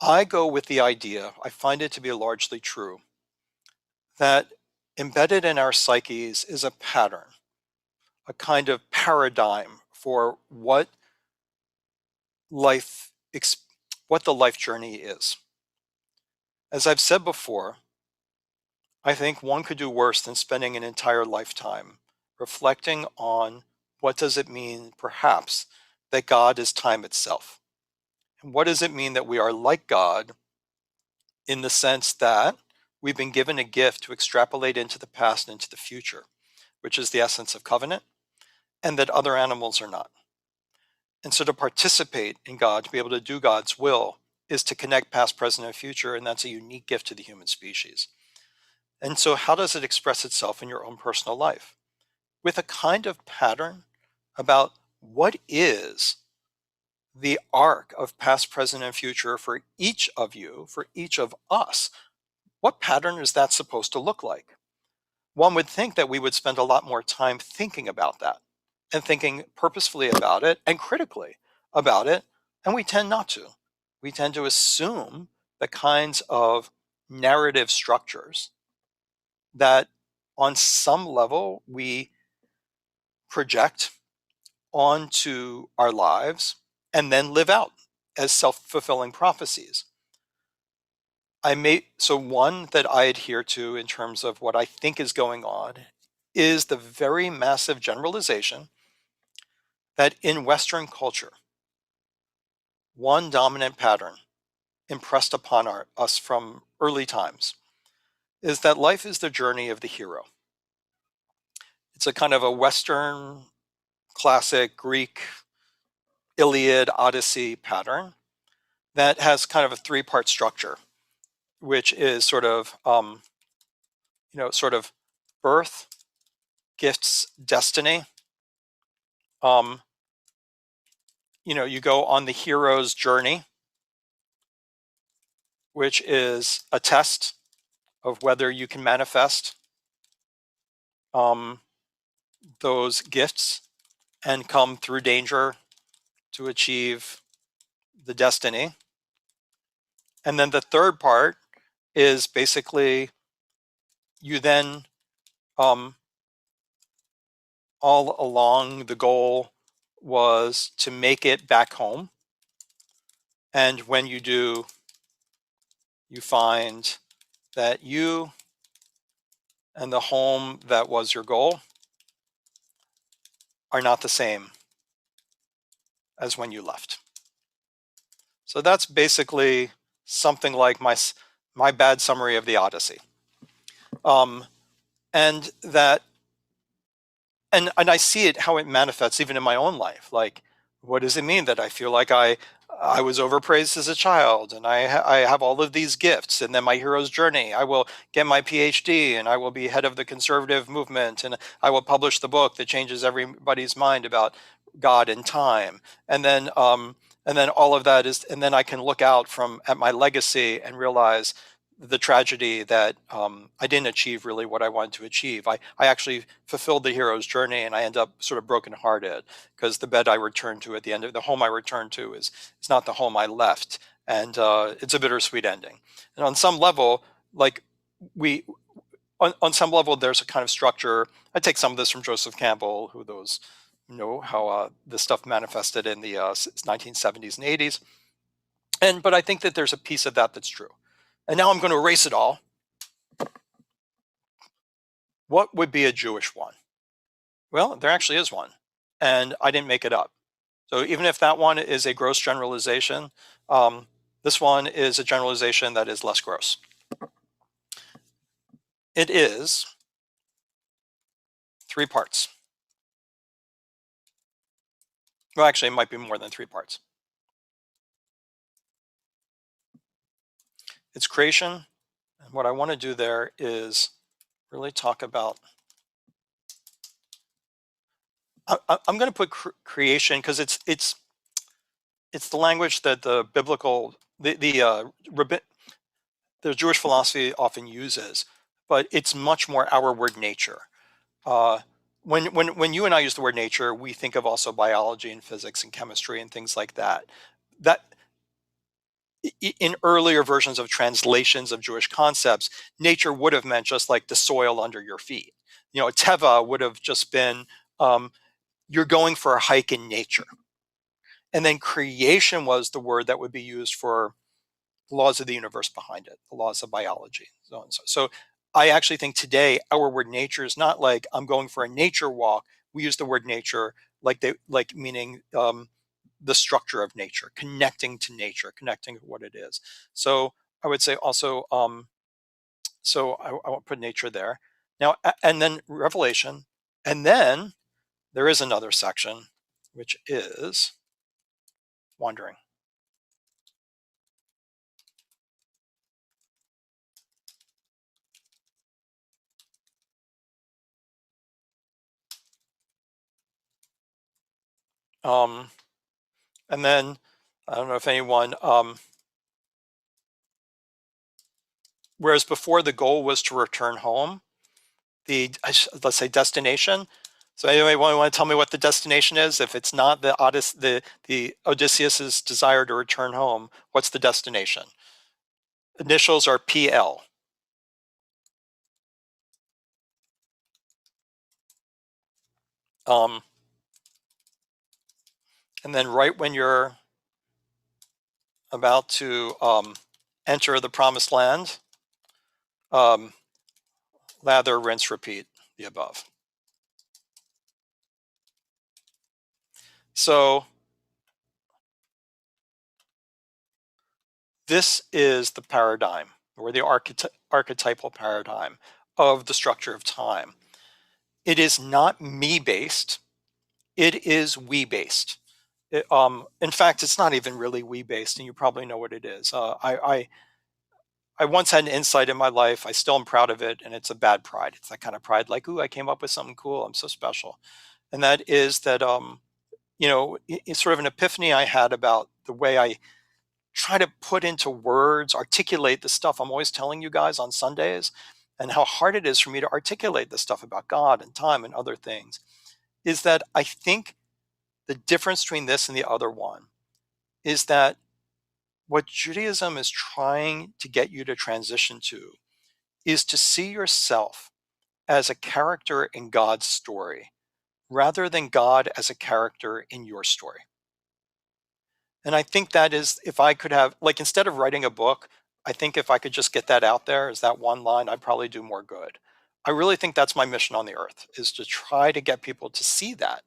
I go with the idea, I find it to be largely true, that embedded in our psyches is a pattern, a kind of paradigm for life, what the life journey is. As I've said before, I think one could do worse than spending an entire lifetime reflecting on what does it mean, perhaps, that God is time itself. And what does it mean that we are like God in the sense that we've been given a gift to extrapolate into the past and into the future, which is the essence of covenant, and that other animals are not. And so to participate in God, to be able to do God's will, is to connect past, present, and future, and that's a unique gift to the human species. And so, how does it express itself in your own personal life? With a kind of pattern about what is the arc of past, present, and future for each of you, for each of us. What pattern is that supposed to look like? One would think that we would spend a lot more time thinking about that and thinking purposefully about it and critically about it, and we tend not to. We tend to assume the kinds of narrative structures that on some level we project onto our lives and then live out as self-fulfilling prophecies. So one that I adhere to in terms of what I think is going on is the very massive generalization that in Western culture, one dominant pattern impressed upon us from early times is that life is the journey of the hero. It's a kind of a Western classic Greek Iliad Odyssey pattern that has kind of a three-part structure, which is sort of birth, gifts, destiny. You go on the hero's journey, which is a test of whether you can manifest um, those gifts and come through danger to achieve the destiny. And then the third part is basically you then, all along, the goal was to make it back home. And when you do, you find that you and the home that was your goal are not the same as when you left. So that's basically something like my bad summary of the Odyssey. Um, and that and I see it how it manifests even in my own life. Like, what does it mean that I feel like I was overpraised as a child, and I have all of these gifts, and then my hero's journey, I will get my PhD, and I will be head of the conservative movement, and I will publish the book that changes everybody's mind about God and time, and then all of that is, and then I can look out at my legacy and realize the tragedy that I didn't achieve really what I wanted to achieve. I actually fulfilled the hero's journey, and I end up sort of brokenhearted because the bed I returned to at the end of the home I returned to is not the home I left, and it's a bittersweet ending. And on some level, like we, on some level, there's a kind of structure. I take some of this from Joseph Campbell, who those know how this stuff manifested in the 1970s and 80s. But I think that there's a piece of that that's true. And now I'm going to erase it all. What would be a Jewish one? Well, there actually is one, and I didn't make it up. So even if that one is a gross generalization, this one is a generalization that is less gross. It is 3 parts. Well, actually, it might be more than 3 parts. It's creation, and what I want to do there is really talk about. I'm going to put creation because it's the language that the biblical the Jewish philosophy often uses, but it's much more our word nature. Uh, when you and I use the word nature, we think of also biology and physics and chemistry and things like that. That in earlier versions of translations of Jewish concepts, nature would have meant just like the soil under your feet. Teva would have just been, um, you're going for a hike in nature. And then creation was the word that would be used for the laws of the universe behind it, the laws of biology, so on and so. So I actually think today our word nature is not like I'm going for a nature walk. We use the word nature like meaning the structure of nature, connecting to nature, connecting to what it is. So I would say also, so I won't put nature there now, and then Revelation, and then there is another section, which is wandering. Um, and then I don't know if anyone, whereas before the goal was to return home, let's say destination. So anyway, want to tell me what the destination is? If it's not the Odysseus's desire to return home, what's the destination? Initials are PL. Um, and then right when you're about to enter the promised land, um, lather, rinse, repeat the above. So this is the paradigm, or the archetypal paradigm of the structure of time. It is not me based, it is we based. In fact, it's not even really we based, and you probably know what it is. I once had an insight in my life. I still am proud of it, and it's a bad pride. It's that kind of pride, like, ooh, I came up with something cool. I'm so special. And that is that, it's sort of an epiphany I had about the way I try to put into words, articulate the stuff I'm always telling you guys on Sundays, and how hard it is for me to articulate the stuff about God and time and other things, is that I think the difference between this and the other one is that what Judaism is trying to get you to transition to is to see yourself as a character in God's story rather than God as a character in your story. And I think that is, if I could have, like, instead of writing a book, I think if I could just get that out there as that one line, I'd probably do more good. I really think that's my mission on the earth, is to try to get people to see that.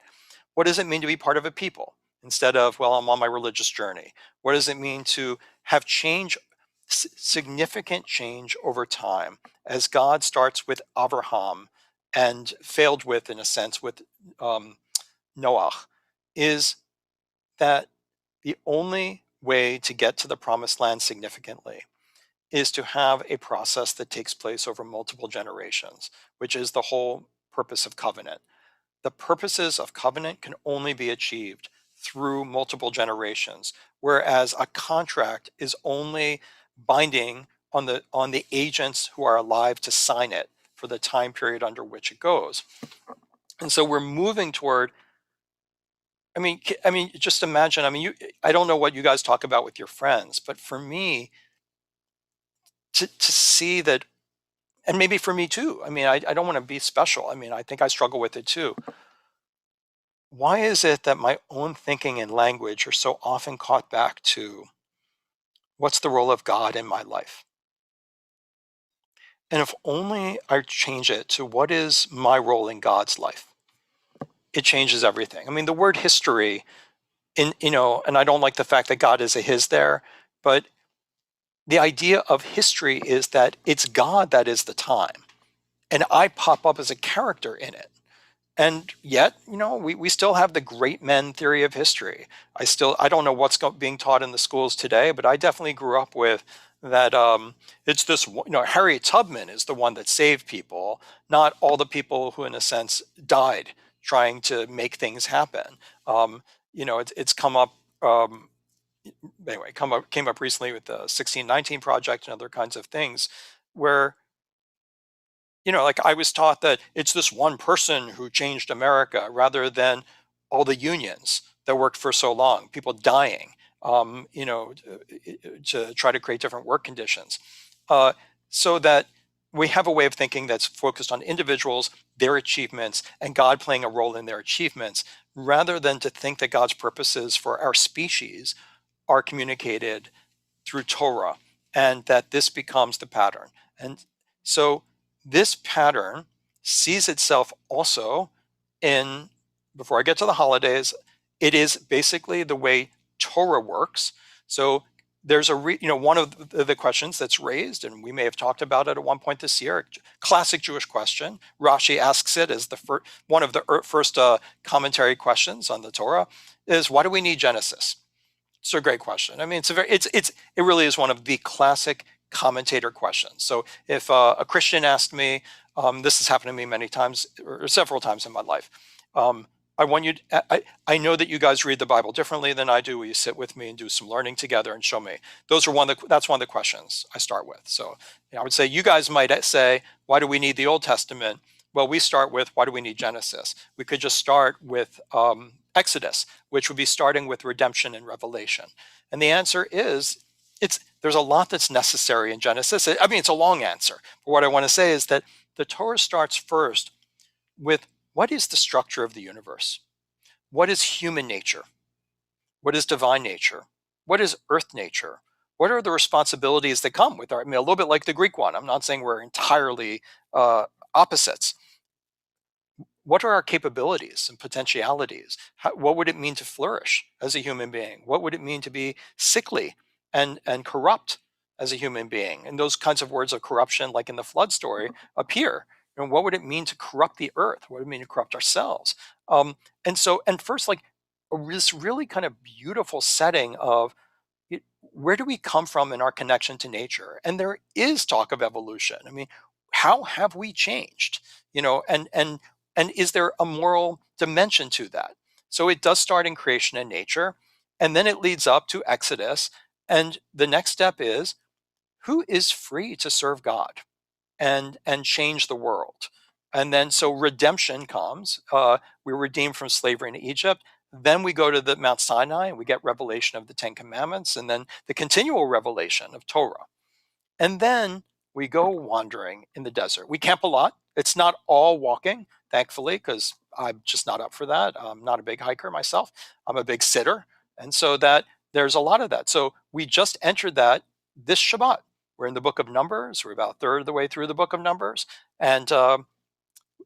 What does it mean to be part of a people instead of, well, I'm on my religious journey? What does it mean to have change, significant change over time, as God starts with Abraham and failed with, in a sense, with um, Noah, is that the only way to get to the promised land significantly is to have a process that takes place over multiple generations, which is the whole purpose of covenant. The purposes of covenant can only be achieved through multiple generations, whereas a contract is only binding on the agents who are alive to sign it for the time period under which it goes. And so we're moving toward, just imagine, I don't know what you guys talk about with your friends, but for me, to see that, and maybe for me too, I don't want to be special. I think I struggle with it too. Why is it that my own thinking and language are so often caught back to what's the role of God in my life? And if only I change it to what is my role in God's life, it changes everything. The word history, and I don't like the fact that God is a his there, but the idea of history is that it's God that is the time, and I pop up as a character in it. And yet, we still have the great men theory of history. I don't know what's being taught in the schools today, but I definitely grew up with that. It's this, Harriet Tubman is the one that saved people, not all the people who, in a sense, died trying to make things happen. It's come up, anyway, came up recently with the 1619 Project and other kinds of things where, like, I was taught that it's this one person who changed America rather than all the unions that worked for so long, people dying. to try to create different work conditions, uh, so that we have a way of thinking that's focused on individuals, their achievements, and God playing a role in their achievements, rather than to think that God's purposes for our species are communicated through Torah, and that this becomes the pattern. And so this pattern sees itself also in, before I get to the holidays, it is basically the way Torah works. So there's one of the questions that's raised, and we may have talked about it at one point this year, classic Jewish question. Rashi asks it as one of the first commentary questions on the Torah, is why do we need Genesis? It's a great question. I mean, it really is one of the classic commentator questions. So if a Christian asked me, this has happened to me many times or several times in my life. I know that you guys read the Bible differently than I do. Will you sit with me and do some learning together and show me? That's one of the questions I start with. So I would say you guys might say, why do we need the Old Testament? Well, we start with, why do we need Genesis? We could just start with Exodus, which would be starting with redemption and revelation. And the answer is, there's a lot that's necessary in Genesis. I mean, it's a long answer. But what I want to say is that the Torah starts first with, what is the structure of the universe? What is human nature? What is divine nature? What is earth nature? What are the responsibilities that come with a little bit like the Greek one. I'm not saying we're entirely opposites. What are our capabilities and potentialities? What would it mean to flourish as a human being? What would it mean to be sickly and corrupt as a human being? And those kinds of words of corruption, like in the flood story, appear. And what would it mean to corrupt the earth? What would it mean to corrupt ourselves? And first, like this really kind of beautiful setting of where do we come from in our connection to nature? And there is talk of evolution. I mean, how have we changed? And is there a moral dimension to that? So it does start in creation and nature, and then it leads up to Exodus. And the next step is, who is free to serve God and change the world? And then so redemption comes. We're redeemed from slavery in Egypt. Then we go to the Mount Sinai and we get revelation of the Ten Commandments, and then the continual revelation of Torah. And then we go wandering in the desert. We camp a lot. It's not all walking, thankfully, because I'm just not up for that. I'm not a big hiker myself. I'm a big sitter. And so that there's a lot of that. So we just entered that this Shabbat. We're in the book of Numbers. We're about a third of the way through the book of Numbers. And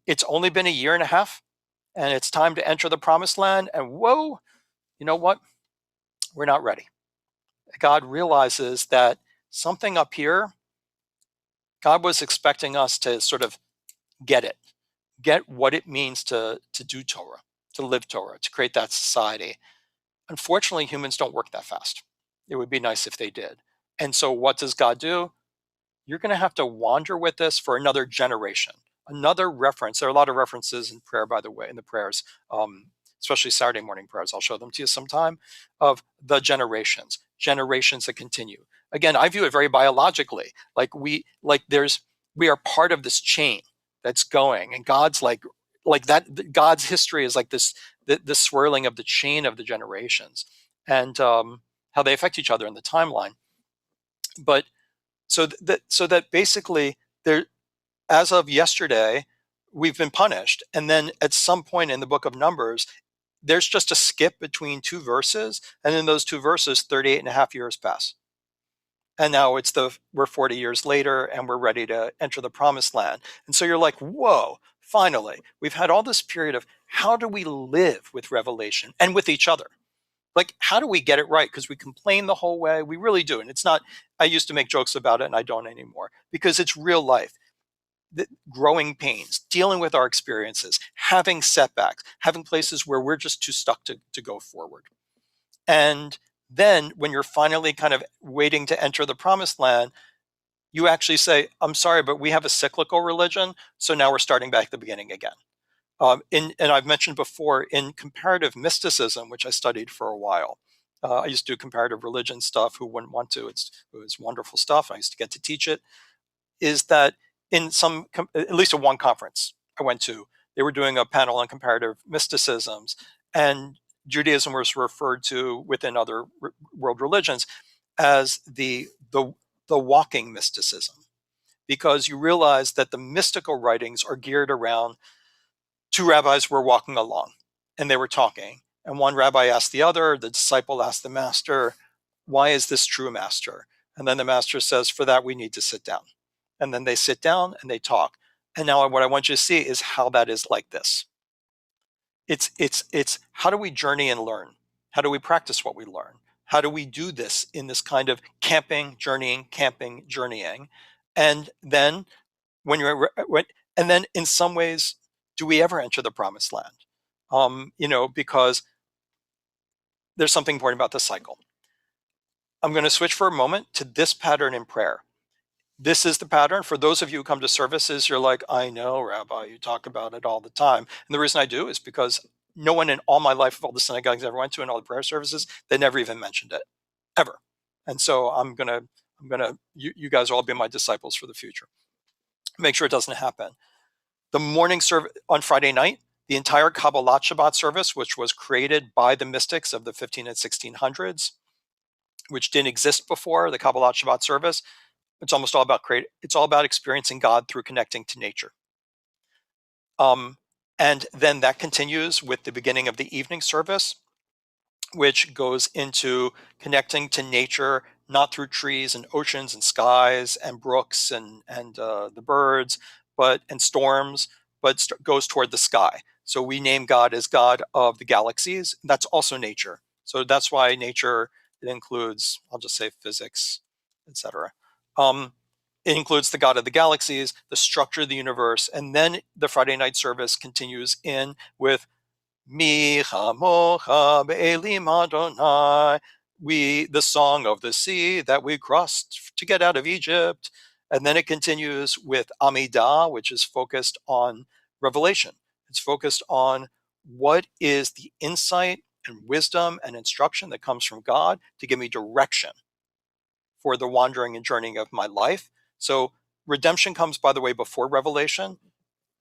it's only been a year and a half, and it's time to enter the promised land. And whoa, you know what? We're not ready. God realizes that something up here, God was expecting us to sort of get what it means to do Torah, to live Torah, to create that society. Unfortunately, humans don't work that fast. It would be nice if they did. And so what does God do? You're going to have to wander with this for another generation. Another reference. There are a lot of references in prayer, by the way, in the prayers, especially Saturday morning prayers. I'll show them to you sometime, of the generations that continue. Again, I view it very biologically. We are part of this chain that's going, and God's like that. God's history is like this, the swirling of the chain of the generations, and how they affect each other in the timeline. But so that basically, there, as of yesterday, we've been punished, and then at some point in the book of Numbers, there's just a skip between two verses, and in those two verses, 38 and a half years pass. And now we're 40 years later, and we're ready to enter the promised land. And so you're like, whoa, finally, we've had all this period of how do we live with revelation and with each other? Like, how do we get it right? Because we complain the whole way. We really do. And it's not, I used to make jokes about it, and I don't anymore, because it's real life. The growing pains, dealing with our experiences, having setbacks, having places where we're just too stuck to go forward. And then when you're finally kind of waiting to enter the promised land, you actually say, I'm sorry, but we have a cyclical religion, so now we're starting back at the beginning again. And I've mentioned before, in comparative mysticism, which I studied for a while, I used to do comparative religion stuff. Who wouldn't want to? It was wonderful stuff. I used to get to teach it. Is that in at least at one conference I went to, they were doing a panel on comparative mysticisms, and Judaism was referred to within other world religions as the walking mysticism, because you realize that the mystical writings are geared around two rabbis were walking along and they were talking. And one rabbi asked the other, the disciple asked the master, why is this true, master? And then the master says, for that, we need to sit down. And then they sit down and they talk. And now what I want you to see is how that is like this. It's how do we journey and learn? How do we practice what we learn? How do we do this in this kind of camping, journeying? And then and then in some ways, do we ever enter the promised land? Because there's something important about the cycle. I'm going to switch for a moment to this pattern in prayer. This is the pattern. For those of you who come to services, you're like, I know, Rabbi, you talk about it all the time. And the reason I do is because no one in all my life, of all the synagogues I ever went to and all the prayer services, they never even mentioned it, ever. And so you guys will all be my disciples for the future. Make sure it doesn't happen. The morning service on Friday night, the entire Kabbalat Shabbat service, which was created by the mystics of the 15 and 1600s, which didn't exist before, the Kabbalat Shabbat service, it's all about experiencing God through connecting to nature. And then that continues with the beginning of the evening service, which goes into connecting to nature, not through trees and oceans and skies and brooks and the birds, and storms, but goes toward the sky. So we name God as God of the galaxies. That's also nature. So that's why nature, it includes, I'll just say physics, etc. It includes the God of the galaxies, the structure of the universe, and then the Friday night service continues in with Mi chamocha be'elim Adonai, the song of the sea that we crossed to get out of Egypt. And then it continues with Amidah, which is focused on revelation. It's focused on what is the insight and wisdom and instruction that comes from God to give me direction for the wandering and journeying of my life. So redemption comes, by the way, before revelation.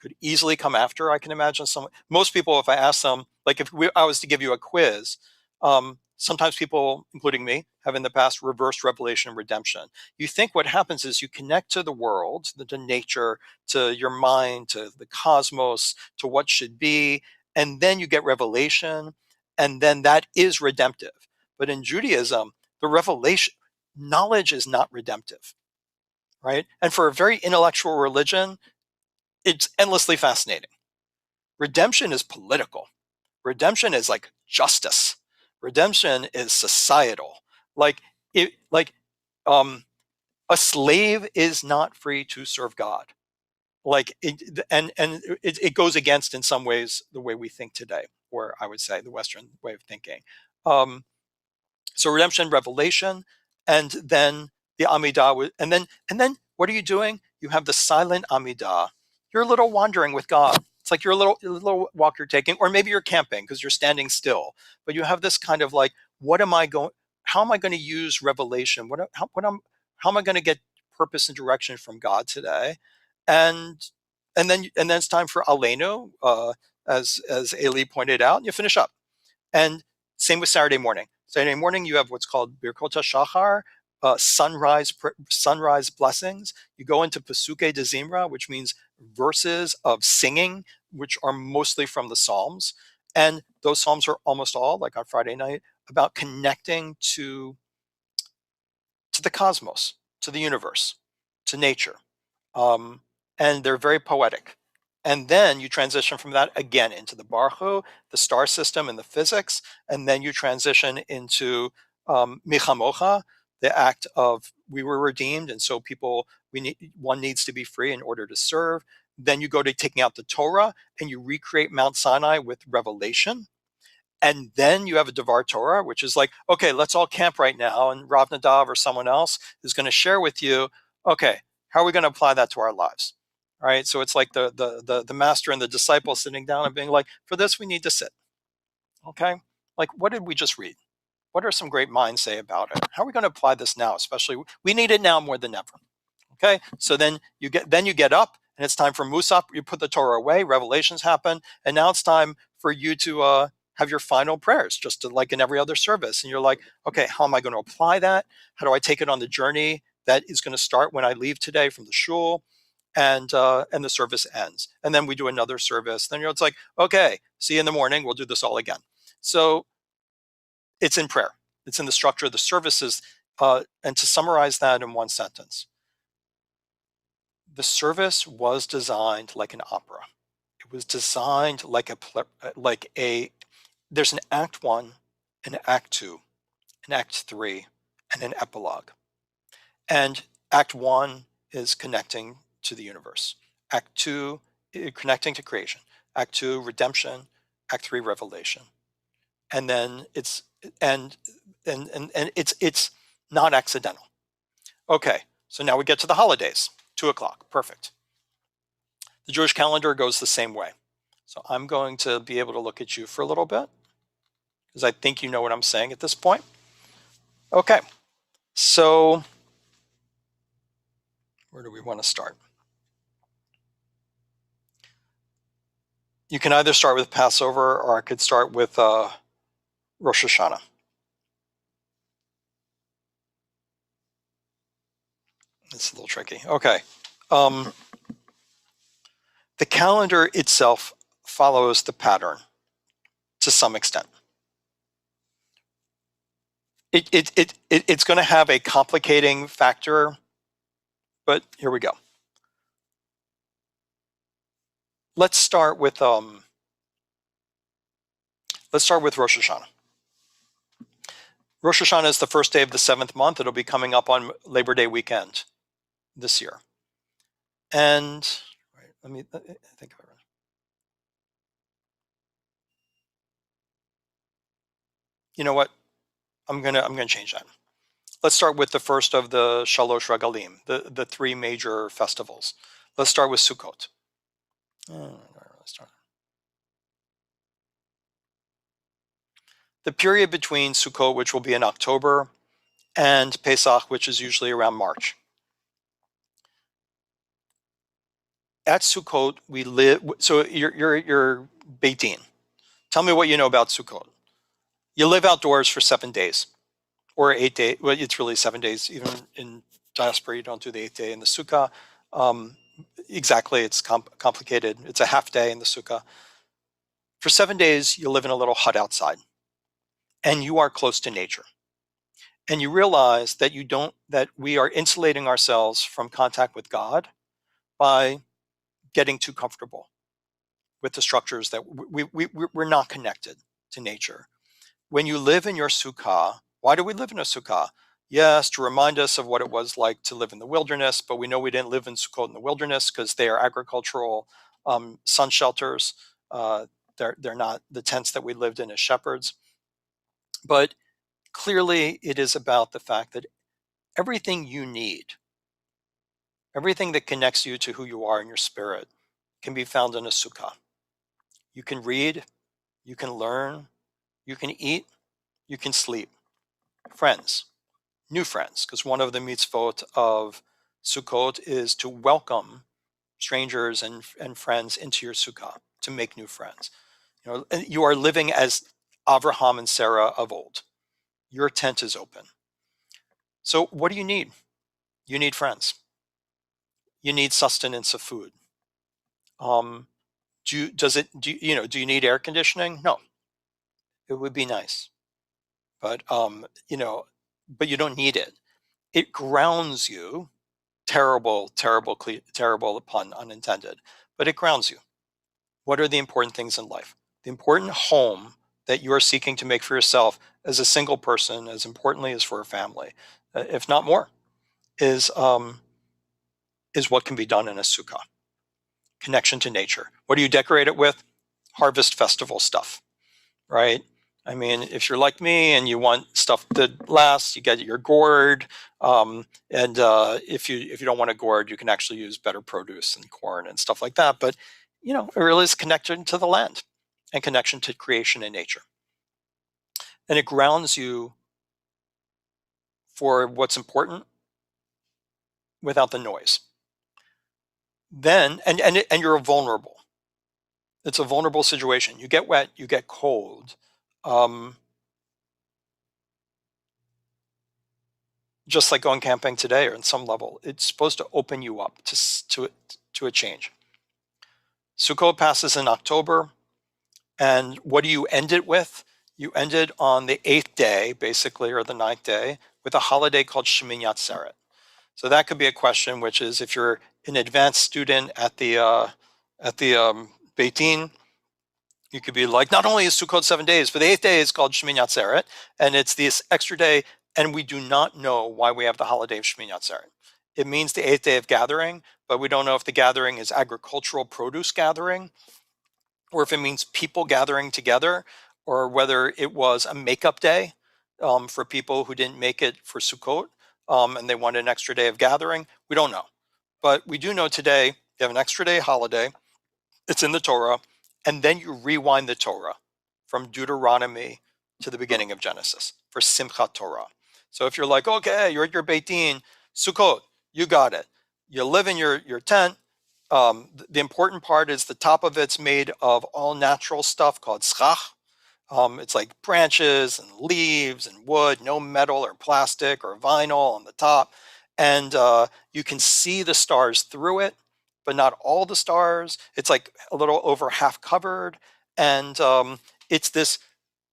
Could easily come after. I can imagine most people, if I ask them, like I was to give you a quiz, sometimes people, including me, have in the past reversed revelation and redemption. You think what happens is you connect to the world, to nature, to your mind, to the cosmos, to what should be, and then you get revelation, and then that is redemptive. But in Judaism, the revelation, knowledge is not redemptive, right? And for a very intellectual religion, it's endlessly fascinating. Redemption is political. Redemption is like justice. Redemption is societal. A slave is not free to serve God. It goes against, in some ways, the way we think today, or I would say the Western way of thinking. So redemption, revelation, and then the Amidah, and then what are you doing? You have the silent Amidah. You're a little wandering with God. It's like you're a little walk you're taking, or maybe you're camping because you're standing still. But you have this kind of like, how am I going to use revelation? How am I going to get purpose and direction from God today? And then it's time for Aleinu, as Eli pointed out, and you finish up. And same with Saturday morning. Saturday morning, you have what's called Birkot HaShachar, sunrise blessings. You go into Pesukei de Zimra, which means verses of singing, which are mostly from the Psalms. And those Psalms are almost all, like on Friday night, about connecting to the cosmos, to the universe, to nature. And they're very poetic. And then you transition from that again into the Baruch, the star system and the physics, and then you transition into Mi chamocha, the act of we were redeemed, and so one needs to be free in order to serve. Then you go to taking out the Torah, and you recreate Mount Sinai with revelation. And then you have a Devar Torah, which is like, okay, let's all camp right now, and Rav Nadav or someone else is going to share with you, okay, how are we going to apply that to our lives? All right, so it's like the master and the disciple sitting down and being like, for this we need to sit. Okay, like what did we just read? What are some great minds say about it? How are we going to apply this now? Especially, we need it now more than ever. Okay, so then you get up, and it's time for Musaf. You put the Torah away. Revelations happen, and now it's time for you to have your final prayers, just like in every other service. And you're like, okay, how am I going to apply that? How do I take it on the journey that is going to start when I leave today from the shul? And the service ends. And then we do another service. Then it's like, okay, see you in the morning. We'll do this all again. So it's in prayer. It's in the structure of the services. And to summarize that in one sentence, the service was designed like an opera. It was designed like a there's an act one, an act two, an act three, and an epilogue. And act one is connecting to the universe. Act two, connecting to creation. Act two, redemption. Act three, revelation. And then and it's not accidental. Okay, so now we get to the holidays. 2:00, perfect. The Jewish calendar goes the same way. So I'm going to be able to look at you for a little bit because I think you know what I'm saying at this point. Okay, so where do we want to start? You can either start with Passover or I could start with Rosh Hashanah. It's a little tricky. Okay. The calendar itself follows the pattern to some extent. It's going to have a complicating factor, but here we go. Let's start with Rosh Hashanah. Rosh Hashanah is the first day of the 7th month. It'll be coming up on Labor Day weekend this year. And let me think of it. You know what? I'm gonna change that. Let's start with the first of the Shalosh Regalim, the three major festivals. Let's start with Sukkot. The period between Sukkot, which will be in October, and Pesach, which is usually around March. At Sukkot, we live. So you're Beit Din. Tell me what you know about Sukkot. You live outdoors for 7 days, or 8 days. Well, it's really 7 days. Even in diaspora, you don't do the 8th day in the sukkah. Exactly, it's complicated. It's a half day in the sukkah. For 7 days, you live in a little hut outside, and you are close to nature. And you realize that that we are insulating ourselves from contact with God by getting too comfortable with the structures that we're not connected to nature. When you live in your sukkah, why do we live in a sukkah? Yes, to remind us of what it was like to live in the wilderness, but we know we didn't live in Sukkot in the wilderness because they are agricultural sun shelters. They're not the tents that we lived in as shepherds. But clearly, it is about the fact that everything you need, everything that connects you to who you are in your spirit, can be found in a sukkah. You can read, you can learn, you can eat, you can sleep. Friends, new friends, because one of the mitzvot of Sukkot is to welcome strangers and friends into your sukkah, to make new friends. You are living as Abraham and Sarah of old. Your tent is open. So what do you need? You need friends. You need sustenance of food. Do you need air conditioning? No. It would be nice, but but you don't need it. It grounds you. Terrible pun unintended, but it grounds you. What are the important things in life? The important home that you are seeking to make for yourself as a single person, as importantly as for a family, if not more, is what can be done in a sukkah. Connection to nature. What do you decorate it with? Harvest festival stuff, right? I mean, if you're like me and you want stuff that lasts, you get your gourd. And if you don't want a gourd, you can actually use better produce and corn and stuff like that. But it really is connection to the land and connection to creation and nature. And it grounds you for what's important without the noise. Then and you're vulnerable. It's a vulnerable situation. You get wet, you get cold. Um, just like going camping today, or in some level, it's supposed to open you up to a change. Sukkot passes in October, and what do you end it with? You end it on the 8th day, basically, or the 9th day, with a holiday called Shemini Atzeret. So that could be a question, which is if you're an advanced student at the Beit Din, you could be like, not only is Sukkot 7 days, but the 8th day is called Shemini Atzeret, and it's this extra day, and we do not know why we have the holiday of Shemini Atzeret. It means the 8th day of gathering, but we don't know if the gathering is agricultural produce gathering, or if it means people gathering together, or whether it was a makeup day for people who didn't make it for Sukkot, and they wanted an extra day of gathering. We don't know. But we do know today you have an extra day holiday. It's in the Torah, and then you rewind the Torah from Deuteronomy to the beginning of Genesis for Simchat Torah. So if you're like, okay, you're at your Beit Din, Sukkot, you got it. You live in your tent. The important part is the top of it's made of all natural stuff called schach. It's like branches and leaves and wood, no metal or plastic or vinyl on the top. And you can see the stars through it, but not all the stars. It's like a little over half covered. And it's this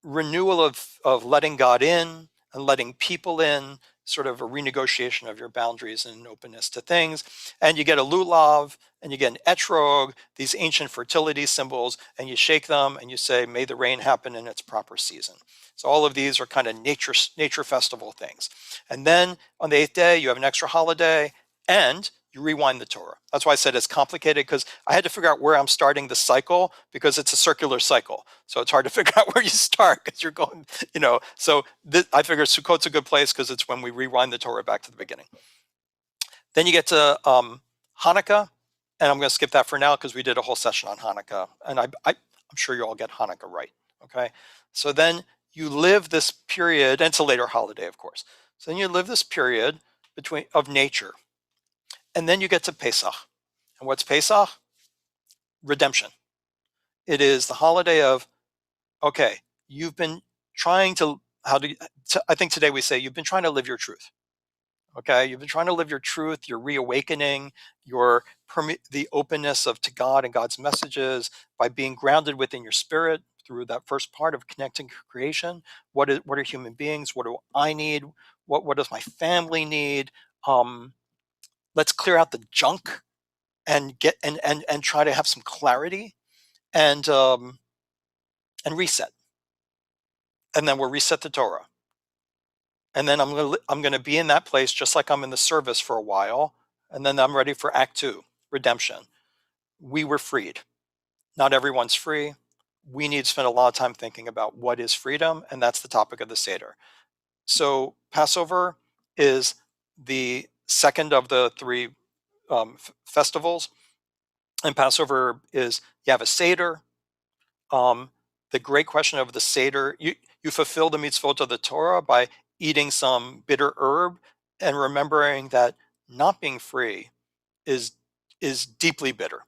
renewal of letting God in and letting people in, sort of a renegotiation of your boundaries and openness to things. And you get a lulav and you get an etrog, these ancient fertility symbols, and you shake them and you say, may the rain happen in its proper season. So all of these are kind of nature festival things. And then on the 8th day, you have an extra holiday and you rewind the Torah. That's why I said it's complicated, because I had to figure out where I'm starting the cycle, because it's a circular cycle. So it's hard to figure out where you start, because you're going, So I figure Sukkot's a good place because it's when we rewind the Torah back to the beginning. Then you get to Hanukkah, and I'm going to skip that for now because we did a whole session on Hanukkah, and I'm sure you all get Hanukkah right. Okay, so then you live this period, and it's a later holiday, of course. So then you live this period of nature. And then you get to Pesach. And what's Pesach? Redemption. It is the holiday of, okay, you've been trying to, I think today we say, you've been trying to live your truth. Okay, you've been trying to live your truth, your reawakening, the openness to God and God's messages by being grounded within your spirit through that first part of connecting to creation. What are human beings? What do I need? What does my family need? Let's clear out the junk and get and try to have some clarity and reset. And then we'll reset the Torah. And then I'm gonna be in that place just like I'm in the service for a while, and then I'm ready for Act 2, redemption. We were freed. Not everyone's free. We need to spend a lot of time thinking about what is freedom, and that's the topic of the Seder. So Passover is the second of the three festivals, and Passover is, you have a Seder. The great question of the Seder, you fulfill the mitzvot of the Torah by eating some bitter herb and remembering that not being free is deeply bitter.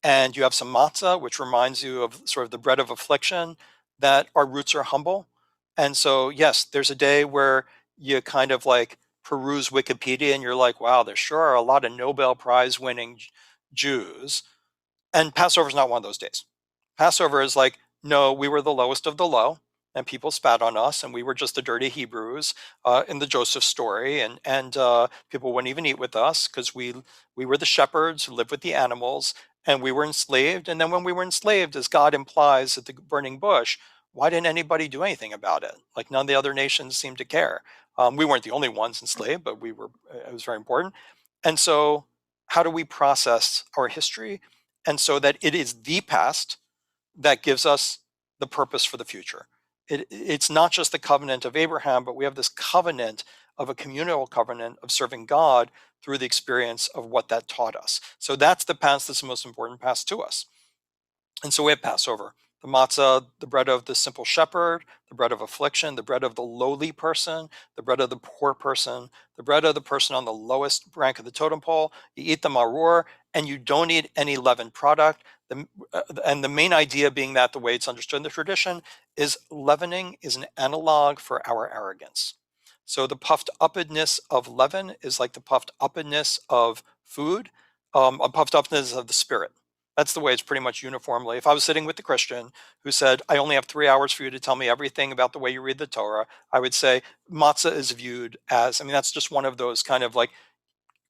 And you have some matzah, which reminds you of sort of the bread of affliction, that our roots are humble. And so, yes, there's a day where you kind of like peruse Wikipedia and you're like, wow, there sure are a lot of Nobel Prize winning Jews. And Passover is not one of those days. Passover is like, no, we were the lowest of the low, and people spat on us, and we were just the dirty Hebrews in the Joseph story, and people wouldn't even eat with us because we were the shepherds who lived with the animals, and we were enslaved. And then when we were enslaved, as God implies at the burning bush, why didn't anybody do anything about it? Like none of the other nations seemed to care. We weren't the only ones enslaved, but we were. It was very important. And so, how do we process our history, and so that it is the past that gives us the purpose for the future? It's not just the covenant of Abraham, but we have this covenant of a communal covenant of serving God through the experience of what that taught us. So that's the past that's the most important past to us. And so we have Passover. The matzah, the bread of the simple shepherd, the bread of affliction, the bread of the lowly person, the bread of the poor person, the bread of the person on the lowest rank of the totem pole. You eat the maror, and you don't eat any leavened product. And the main idea being that the way it's understood in the tradition is leavening is an analog for our arrogance. So the puffed uppedness of leaven is like the puffed uppedness of food, a puffed uppedness of the spirit. That's the way it's pretty much uniformly. If I was sitting with the Christian who said, I only have 3 hours for you to tell me everything about the way you read the Torah, I would say matzah is viewed as, I mean, that's just one of those kind of like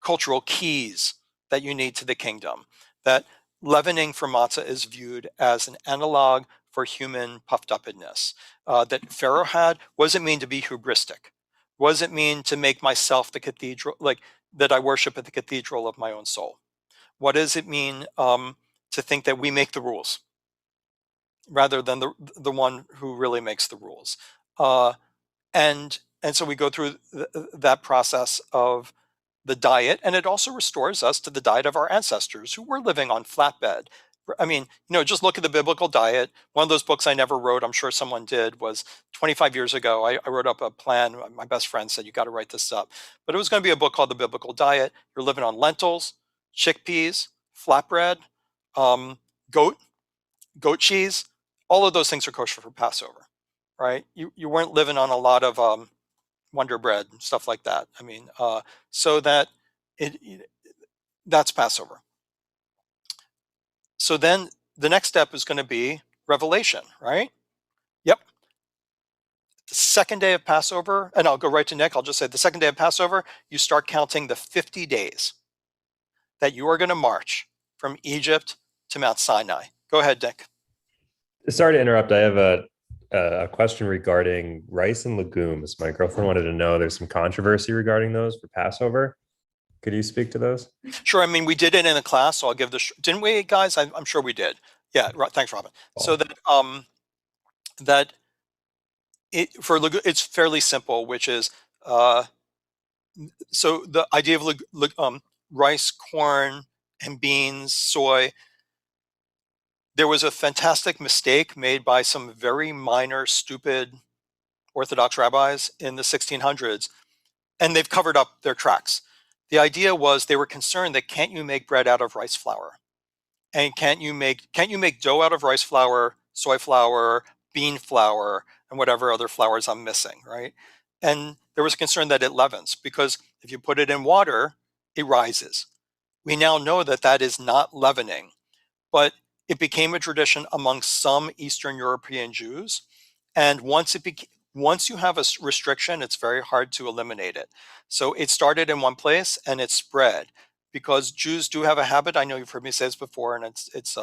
cultural keys that you need to the kingdom. That leavening for matzah is viewed as an analog for human puffed uppedness. That Pharaoh had, what does it mean to be hubristic? What does it mean to make myself the cathedral, like that I worship at the cathedral of my own soul? What does it mean to think that we make the rules rather than the one who really makes the rules? And so we go through that process of the diet, and it also restores us to the diet of our ancestors who were living on flatbread. I mean, just look at the biblical diet. One of those books I never wrote, I'm sure someone did, was 25 years ago. I wrote up a plan. My best friend said, you got to write this up. But it was going to be a book called The Biblical Diet. You're living on lentils, chickpeas, flatbread, um, goat cheese. All of those things are kosher for Passover, right? You weren't living on a lot of Wonder Bread and stuff like that. I mean, so that that's Passover. So then the next step is going to be Revelation, right? Yep. The second day of Passover, and I'll go right to Nick. I'll just say the second day of Passover, you start counting the 50 days that you are going to march from Egypt to Mount Sinai. Go ahead, Nick. Sorry to interrupt. I have a question regarding rice and legumes. My girlfriend wanted to know, there's some controversy regarding those for Passover. Could you speak to those? Sure. I mean, we did it in the class, so I'll give didn't we, guys? I'm sure we did. Yeah. Thanks, Robin. So that it's fairly simple, which is so the idea of rice, corn, and beans, soy. There was a fantastic mistake made by some very minor, stupid Orthodox rabbis in the 1600s, and they've covered up their tracks. The idea was they were concerned that can't you make bread out of rice flour? And can't you make dough out of rice flour, soy flour, bean flour, and whatever other flours I'm missing, right? And there was a concern that it leavens because if you put it in water, it rises. We now know that that is not leavening, but it became a tradition among some Eastern European Jews. And once you have a restriction, it's very hard to eliminate it. So it started in one place and it spread because Jews do have a habit. I know you've heard me say this before, and it's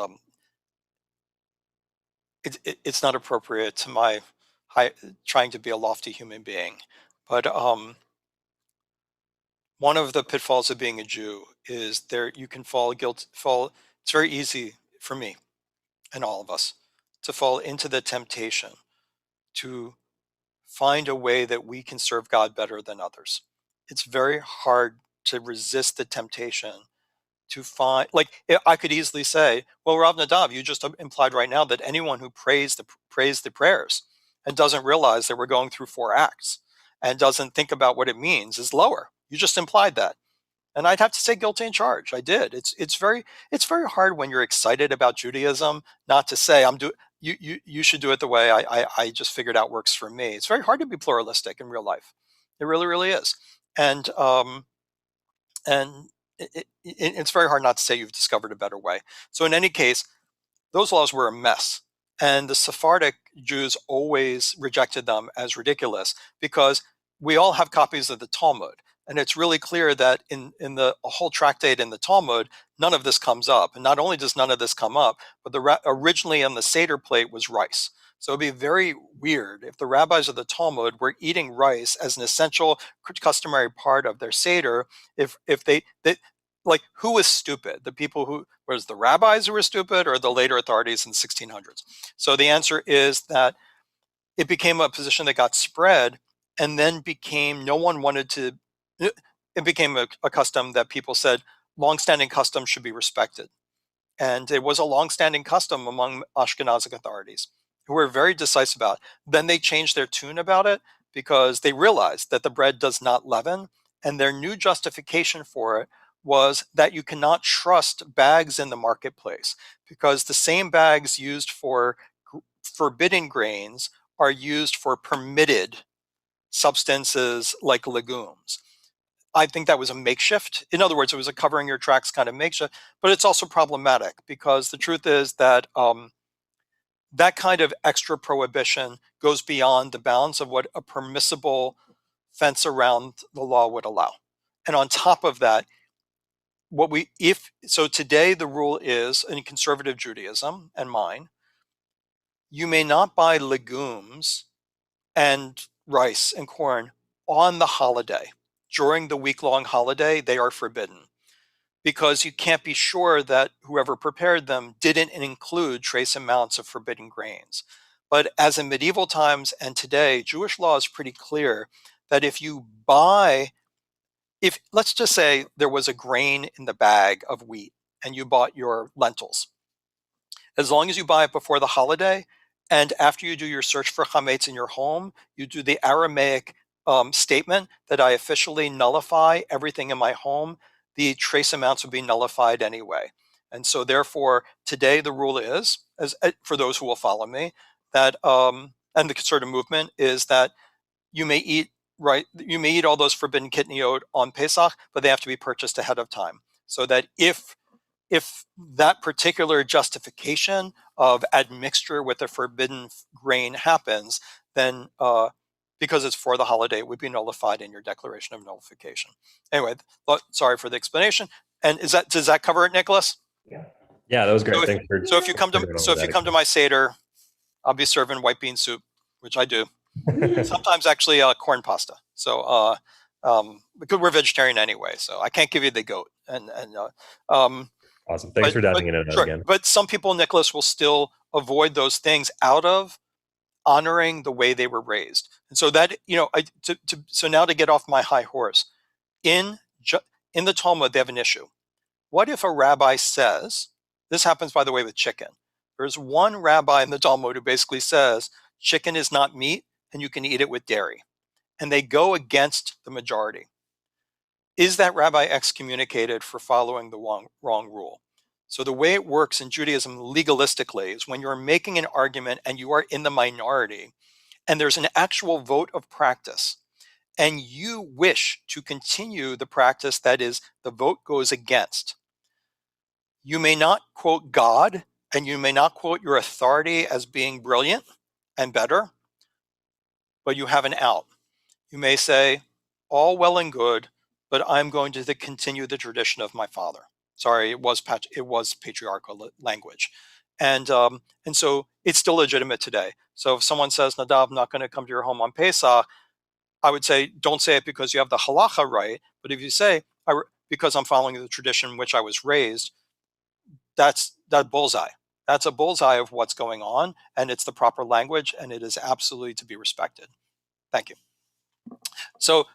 not appropriate to my trying to be a lofty human being, but one of the pitfalls of being a Jew is there you can fall. It's very easy for me and all of us to fall into the temptation to find a way that we can serve God better than others. It's very hard to resist the temptation to find, like, I could easily say, well, Rav Nadav, you just implied right now that anyone who prays the prayers and doesn't realize that we're going through 4 acts and doesn't think about what it means is lower. You just implied that. And I'd have to say guilty in charge. I did. It's very hard when you're excited about Judaism not to say you should do it the way I just figured out works for me. It's very hard to be pluralistic in real life. It really, really is. And it's very hard not to say you've discovered a better way. So in any case, those laws were a mess. And the Sephardic Jews always rejected them as ridiculous because we all have copies of the Talmud. And it's really clear that in the whole tractate in the Talmud, none of this comes up. And not only does none of this come up, but originally on the Seder plate was rice. So it'd be very weird if the rabbis of the Talmud were eating rice as an essential customary part of their Seder. If they like, who was stupid? The people who was the rabbis who were stupid, or the later authorities in the 1600s? So the answer is that it became a position that got spread, and then no one wanted to. It became a custom that people said longstanding customs should be respected. And it was a long-standing custom among Ashkenazic authorities who were very decisive about it. Then they changed their tune about it because they realized that the bread does not leaven. And their new justification for it was that you cannot trust bags in the marketplace because the same bags used for forbidden grains are used for permitted substances like legumes. I think that was a makeshift. In other words, it was a covering your tracks kind of makeshift, but it's also problematic because the truth is that that kind of extra prohibition goes beyond the bounds of what a permissible fence around the law would allow. And on top of that, today the rule is in conservative Judaism and mine, you may not buy legumes and rice and corn on the holiday. During the week-long holiday, they are forbidden because you can't be sure that whoever prepared them didn't include trace amounts of forbidden grains. But as in medieval times and today, Jewish law is pretty clear that if let's just say there was a grain in the bag of wheat and you bought your lentils, as long as you buy it before the holiday, and after you do your search for chametz in your home, you do the Aramaic statement that I officially nullify everything in my home, the trace amounts would be nullified anyway. And so therefore, today the rule is, for those who will follow me, that and the conservative movement is that you may eat all those forbidden kitniot on Pesach, but they have to be purchased ahead of time. So that if that particular justification of admixture with a forbidden grain happens, then because it's for the holiday, it would be nullified in your declaration of nullification. Anyway, sorry for the explanation. And does that cover it, Nicholas? Yeah, that was great. Thanks for. So if you come to my Seder, I'll be serving white bean soup, which I do. Sometimes actually corn pasta. So because we're vegetarian anyway, so I can't give you the goat. Awesome. Thanks for diving into that again. But some people, Nicholas, will still avoid those things out of honoring the way they were raised. And so that, so now to get off my high horse, in the Talmud, they have an issue. What if a rabbi says, this happens, by the way, with chicken. There's one rabbi in the Talmud who basically says, chicken is not meat and you can eat it with dairy. And they go against the majority. Is that rabbi excommunicated for following the wrong rule? So the way it works in Judaism legalistically is when you're making an argument and you are in the minority and there's an actual vote of practice and you wish to continue the practice that is the vote goes against, you may not quote God and you may not quote your authority as being brilliant and better, but you have an out. You may say, all well and good, but I'm going to continue the tradition of my father. Sorry, it was patriarchal language. And so it's still legitimate today. So if someone says, Nadav, I'm not going to come to your home on Pesach, I would say, don't say it because you have the halacha right. But if you say, because I'm following the tradition in which I was raised, that's bullseye. That's a bullseye of what's going on. And it's the proper language. And it is absolutely to be respected. Thank you. So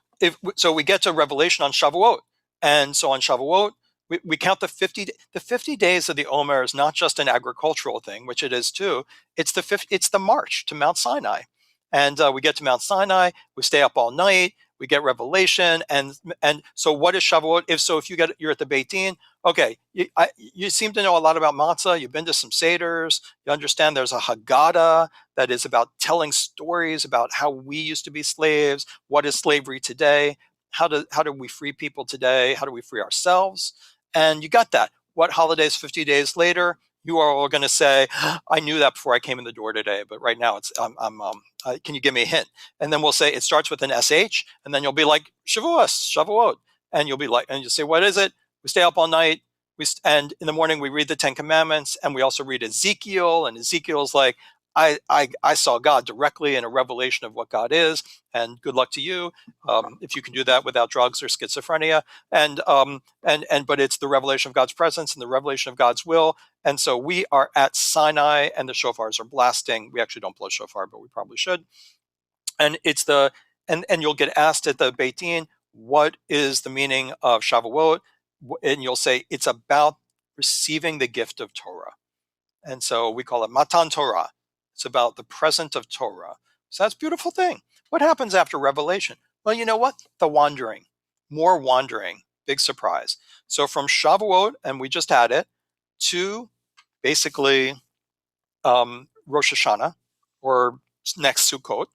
we get to Revelation on Shavuot. And so on Shavuot, we count the 50 days of the Omer is not just an agricultural thing, which it is too. It's the march to Mount Sinai. And we get to Mount Sinai, we stay up all night, we get Revelation. And so what is Shavuot? If you're at the Beit Din, okay, you seem to know a lot about matzah. You've been to some seders. You understand there's a Haggadah that is about telling stories about how we used to be slaves. What is slavery today? How do we free people today? How do we free ourselves? And you got that. What holidays 50 days later? You are all going to say, I knew that before I came in the door today, but right now can you give me a hint? And then we'll say it starts with an SH, and then you'll be like, Shavuot. And you'll be like, and you'll say, what is it? We stay up all night. And in the morning we read the 10 Commandments, and we also read Ezekiel, and Ezekiel's like, I saw God directly in a revelation of what God is, and good luck to you if you can do that without drugs or schizophrenia. But it's the revelation of God's presence and the revelation of God's will. And so we are at Sinai, and the shofars are blasting. We actually don't blow shofar, but we probably should. And it's and you'll get asked at the Beit Din, what is the meaning of Shavuot? And you'll say it's about receiving the gift of Torah. And so we call it Matan Torah. It's about the present of Torah. So that's a beautiful thing. What happens after Revelation? Well, you know what? The wandering, more wandering, big surprise. So from Shavuot, and we just had it, to basically Rosh Hashanah, or next Sukkot,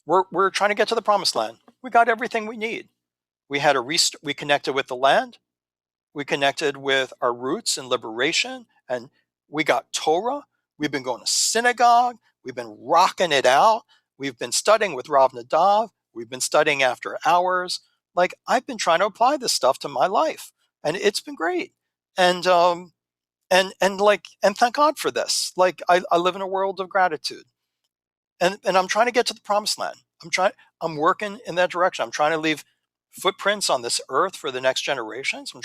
we're trying to get to the promised land. We got everything we need. We had we connected with the land. We connected with our roots and liberation, and we got Torah. We've been going to synagogue. We've been rocking it out. We've been studying with Rav Nadav. We've been studying after hours. Like, I've been trying to apply this stuff to my life, and it's been great. And and thank God for this. Like, I live in a world of gratitude, and I'm trying to get to the promised land. I'm working in that direction. I'm trying to leave footprints on this earth for the next generations. I'm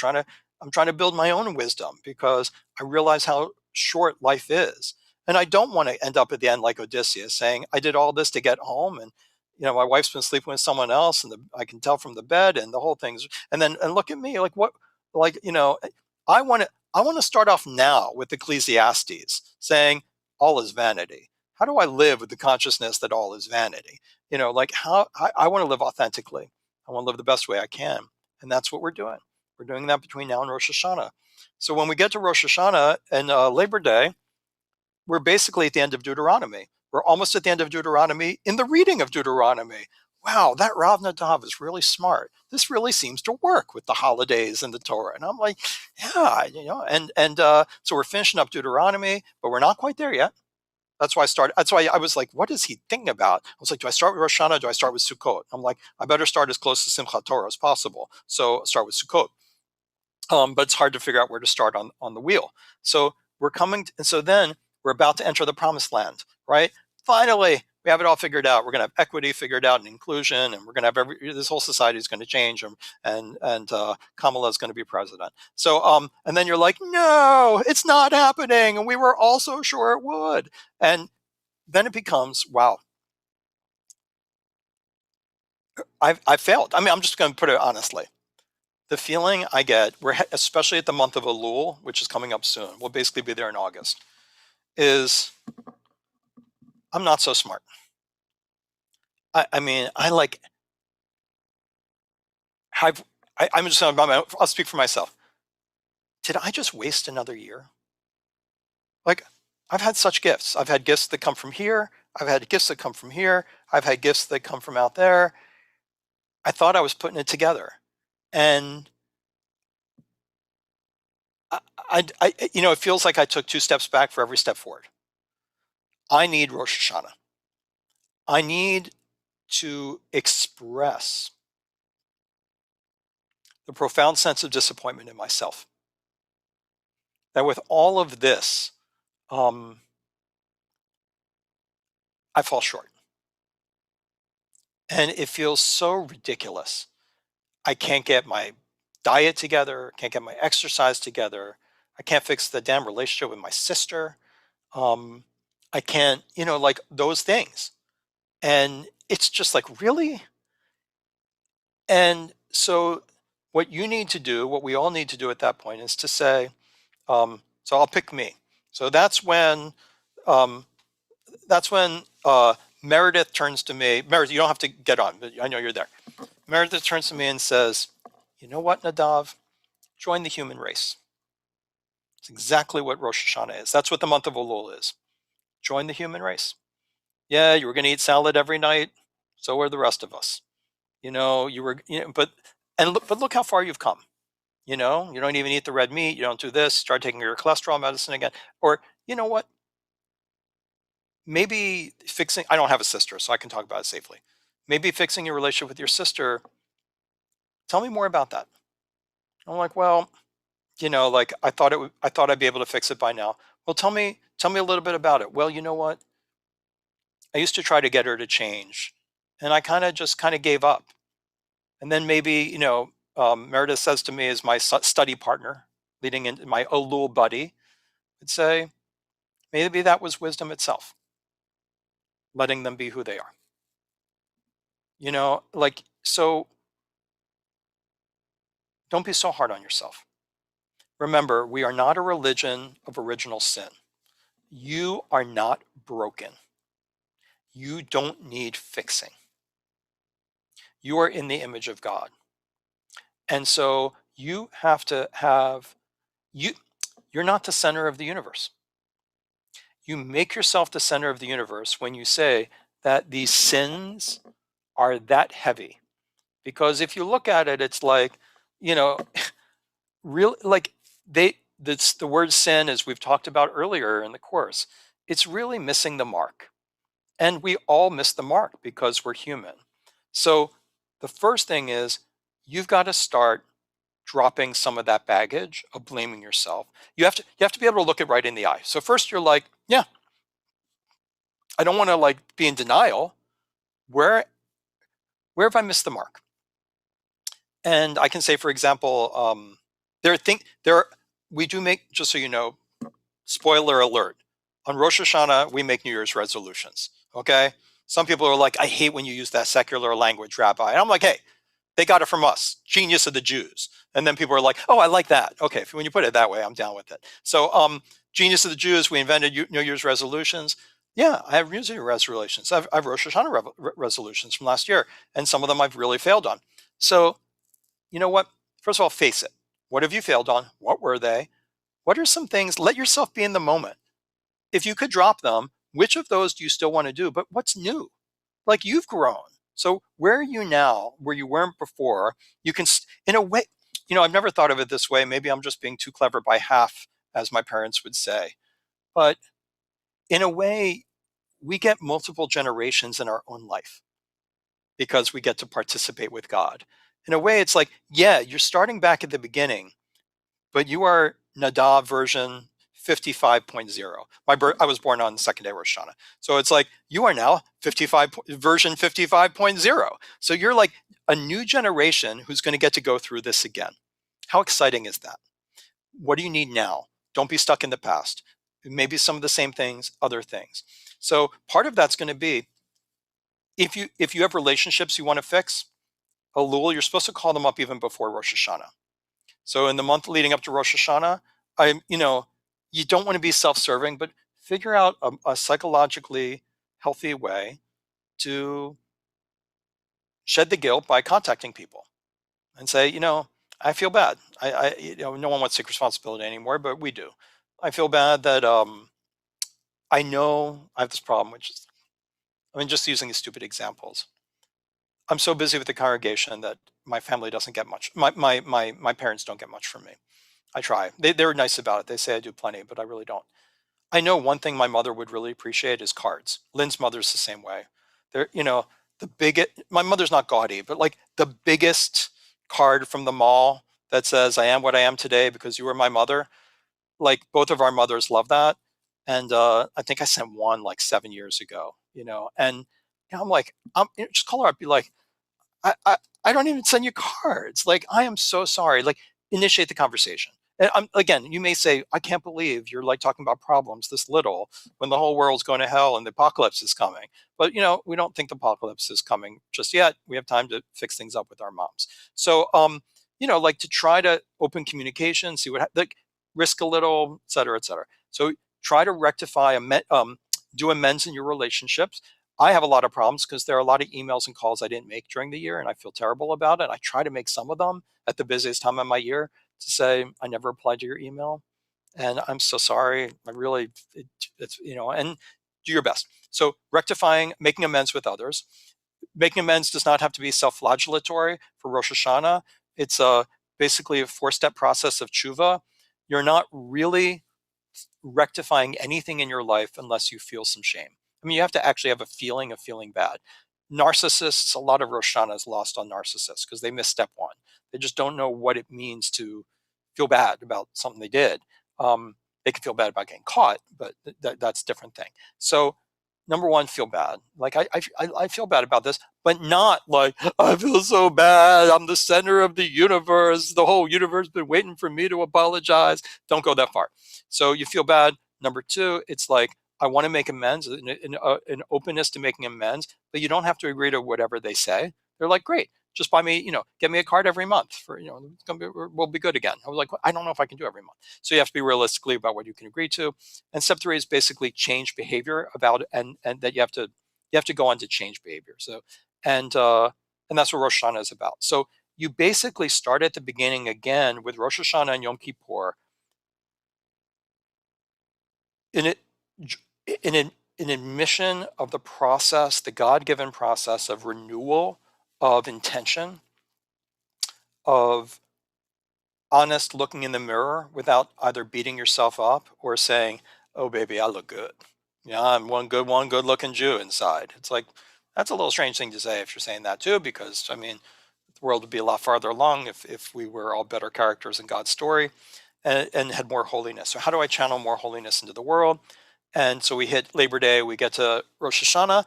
trying to build my own wisdom, because I realize how short life is. And I don't want to end up at the end like Odysseus, saying, I did all this to get home, and my wife's been sleeping with someone else, and I can tell from the bed, and the whole thing's, and look at me, like, what, like, I want to start off now with Ecclesiastes saying all is vanity. How do I live with the consciousness that all is vanity? Like, how I want to live authentically. I want to live the best way I can. And that's what we're doing. We're doing that between now and Rosh Hashanah. So when we get to Rosh Hashanah and Labor Day, we're basically at the end of Deuteronomy. We're almost at the end of Deuteronomy in the reading of Deuteronomy. Wow, that Rav Nadav is really smart. This really seems to work with the holidays and the Torah. And I'm like, yeah, so we're finishing up Deuteronomy, but we're not quite there yet. That's why I started. That's why I was like, what is he thinking about? I was like, do I start with Rosh Hashanah? Do I start with Sukkot? I'm like, I better start as close to Simchat Torah as possible. So start with Sukkot. But it's hard to figure out where to start on the wheel. So and so then we're about to enter the promised land, right? Finally, we have it all figured out. We're going to have equity figured out and inclusion, and we're going to have this whole society is going to change, and Kamala is going to be president. So, and then you're like, no, it's not happening, and we were all so sure it would. And then it becomes, wow, I failed. I mean, I'm just going to put it honestly. The feeling I get, especially at the month of Elul, which is coming up soon, we'll basically be there in August, is I'm not so smart. I mean, I'm just I'll speak for myself. Did I just waste another year? Like, I've had such gifts. I've had gifts that come from here. I've had gifts that come from here. I've had gifts that come from out there. I thought I was putting it together. And it feels like I took 2 steps back for every step forward. I need Rosh Hashanah. I need to express the profound sense of disappointment in myself. That with all of this, I fall short. And it feels so ridiculous. I can't get my diet together, can't get my exercise together. I can't fix the damn relationship with my sister. I can't, like those things. And it's just like, really? And so what you need to do, what we all need to do at that point is to say, so I'll pick me. So that's when Meredith turns to me. Meredith, you don't have to get on, but I know you're there. Meredith turns to me and says, you know what, Nadav? Join the human race. It's exactly what Rosh Hashanah is. That's what the month of Elul is. Join the human race. Yeah, you were going to eat salad every night. So are the rest of us. But look how far you've come. You don't even eat the red meat. You don't do this. Start taking your cholesterol medicine again. Or, you know what? Maybe I don't have a sister, so I can talk about it safely. Maybe fixing your relationship with your sister. Tell me more about that. I'm like, well, like I thought I'd be able to fix it by now. Well, tell me a little bit about it. Well, you know what? I used to try to get her to change, and I kind of gave up. And then maybe, Meredith says to me as my study partner, leading into my Elul buddy, would say, maybe that was wisdom itself, letting them be who they are. So don't be so hard on yourself. Remember, we are not a religion of original sin. You are not broken. You don't need fixing. You are in the image of God. And so you have to have, you're not the center of the universe. You make yourself the center of the universe when you say that these sins are that heavy. Because if you look at it, it's like, you know, real like the word sin, as we've talked about earlier in the course, it's really missing the mark. And we all miss the mark because we're human. So the first thing is you've got to start dropping some of that baggage of blaming yourself. You have to be able to look it right in the eye. So first you're like, yeah, I don't want to like be in denial. Where have I missed the mark? And I can say, for example, we do make, just so you know, spoiler alert, on Rosh Hashanah we make New Year's resolutions. Okay, some people are like, I hate when you use that secular language, Rabbi. And I'm like, hey, they got it from us, genius of the Jews. And then people are like, oh, I like that. Okay, when you put it that way, I'm down with it. So, genius of the Jews, we invented New Year's resolutions. Yeah, I have New Year's resolutions. I've Rosh Hashanah resolutions from last year, and some of them I've really failed on. So, you know what? First of all, face it. What have you failed on? What were they? What are some things? Let yourself be in the moment. If you could drop them, which of those do you still want to do? But what's new? Like you've grown. So where are you now where you weren't before? You can, in a way, I've never thought of it this way. Maybe I'm just being too clever by half, as my parents would say. But in a way, we get multiple generations in our own life because we get to participate with God. In a way, it's like, yeah, you're starting back at the beginning, but you are Nadav version 55.0. I was born on the second day of Rosh Hashanah. So it's like you are now version 55.0. So you're like a new generation who's going to get to go through this again. How exciting is that? What do you need now? Don't be stuck in the past. Maybe some of the same things, other things. So part of that's going to be if you have relationships you want to fix, Elul, you're supposed to call them up even before Rosh Hashanah. So in the month leading up to Rosh Hashanah, you don't want to be self-serving, but figure out a psychologically healthy way to shed the guilt by contacting people and say, I feel bad. No one wants to take responsibility anymore, but we do. I feel bad that I know I have this problem, which is, just using these stupid examples. I'm so busy with the congregation that my family doesn't get much. My parents don't get much from me. I try. They're nice about it. They say I do plenty, but I really don't. I know one thing my mother would really appreciate is cards. Lynn's mother's the same way. They're, the biggest, my mother's not gaudy, but like the biggest card from the mall that says, I am what I am today because you were my mother. Like both of our mothers love that. And I think I sent one like 7 years ago, and I'm like, just call her up, be like, I don't even send you cards. Like, I am so sorry. Like, initiate the conversation. And again, you may say, I can't believe you're like talking about problems this little when the whole world's going to hell and the apocalypse is coming. But, we don't think the apocalypse is coming just yet. We have time to fix things up with our moms. So, like to try to open communication, see what, like risk a little, et cetera, et cetera. So try to rectify, do amends in your relationships. I have a lot of problems because there are a lot of emails and calls I didn't make during the year, and I feel terrible about it. I try to make some of them at the busiest time of my year to say, I never replied to your email, and I'm so sorry. I really, it's, and do your best. So rectifying, making amends with others. Making amends does not have to be self-flagellatory for Rosh Hashanah. It's basically a 4-step process of tshuva. You're not really rectifying anything in your life unless you feel some shame. You have to actually have a feeling of feeling bad. Narcissists, a lot of Rosh Hashanah is lost on narcissists because they miss step 1. They just don't know what it means to feel bad about something they did. They can feel bad about getting caught, but that's a different thing. So number 1, feel bad. Like I feel bad about this, but not like I feel so bad. I'm the center of the universe. The whole universe has been waiting for me to apologize. Don't go that far. So you feel bad. Number 2, it's like, I want to make amends, an openness to making amends, but you don't have to agree to whatever they say. They're like, great. just buy me, get me a card every month for, we'll be good again. I was like, I don't know if I can do every month. So you have to be realistically about what you can agree to. And step 3 is basically change behavior about, and that you have to go on to change behavior. So, and that's what Rosh Hashanah is about. So you basically start at the beginning again with Rosh Hashanah and Yom Kippur in it, in an admission of the process, the God-given process of renewal, of intention, of honest looking in the mirror without either beating yourself up or saying, "Oh, baby, I look good. Yeah, I'm one good-looking Jew inside." It's like, that's a little strange thing to say if you're saying that too, because I mean, the world would be a lot farther along if we were all better characters in God's story and had more holiness. So how do I channel more holiness into the world? And so we hit Labor Day, we get to Rosh Hashanah,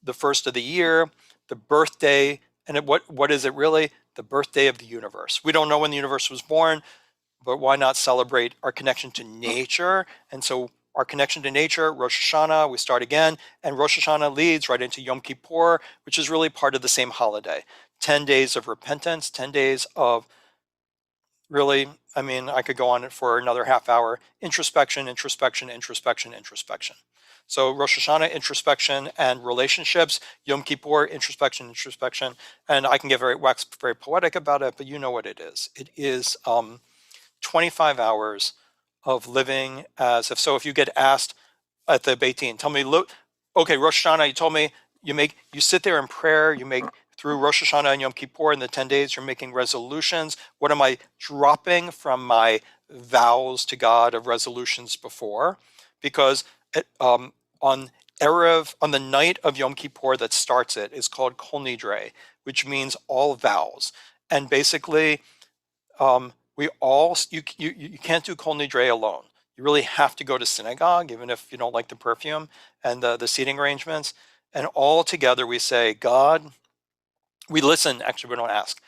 the first of the year, the birthday, and what is it really? The birthday of the universe. We don't know when the universe was born, but why not celebrate our connection to nature? And so our connection to nature, Rosh Hashanah, we start again, and Rosh Hashanah leads right into Yom Kippur, which is really part of the same holiday. 10 days of repentance, 10 days of really, I mean, I could go on for another half hour. Introspection, introspection, introspection, introspection. So Rosh Hashanah, introspection and relationships. Yom Kippur, introspection, introspection. And I can get very poetic about it, but you know what it is. It is 25 hours of living as if, so if you get asked at the Beit Din, tell me, okay, Rosh Hashanah, you told me you sit there in prayer, you make through Rosh Hashanah and Yom Kippur in the 10 days, you're making resolutions. What am I dropping from my vows to God of resolutions before? Because on Erev, on the night of Yom Kippur that starts it, is called Kol Nidre, which means all vows. And basically, we all, you can't do Kol Nidre alone. You really have to go to synagogue, even if you don't like the perfume and the seating arrangements. And all together we say, God, we listen, actually we don't ask.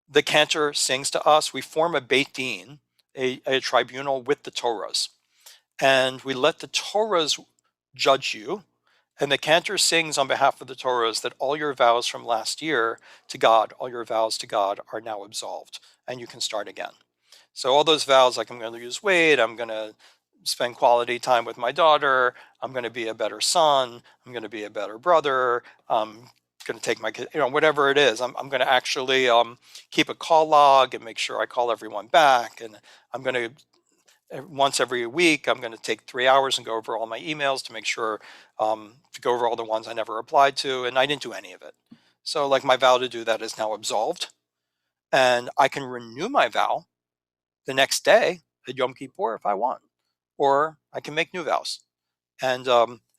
The cantor sings to us, we form a Beit Din, a tribunal with the Torahs. And we let the Torahs judge you. And the cantor sings on behalf of the Torahs that all your vows from last year to God, all your vows to God are now absolved, and you can start again. So all those vows, like I'm going to lose weight, I'm going to spend quality time with my daughter, I'm going to be a better son, I'm going to be a better brother, I'm going to take my kid, whatever it is, I'm going to actually keep a call log and make sure I call everyone back, and I'm going to once every week, I'm going to take 3 hours and go over all my emails to make sure to go over all the ones I never applied to, and I didn't do any of it. So like my vow to do that is now absolved, and I can renew my vow the next day at Yom Kippur if I want, or I can make new vows, and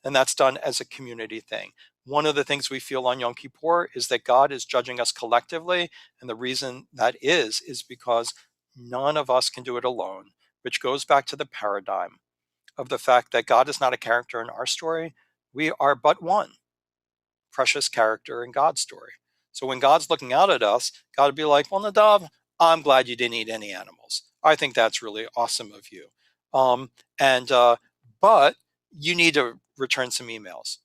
that's done as a community thing. One of the things we feel on Yom Kippur is that God is judging us collectively, and the reason that is because none of us can do it alone, which goes back to the paradigm of the fact that God is not a character in our story. We are but one precious character in God's story. So when God's looking out at us, God would be like, well, Nadav, I'm glad you didn't eat any animals. I think that's really awesome of you. But you need to return some emails.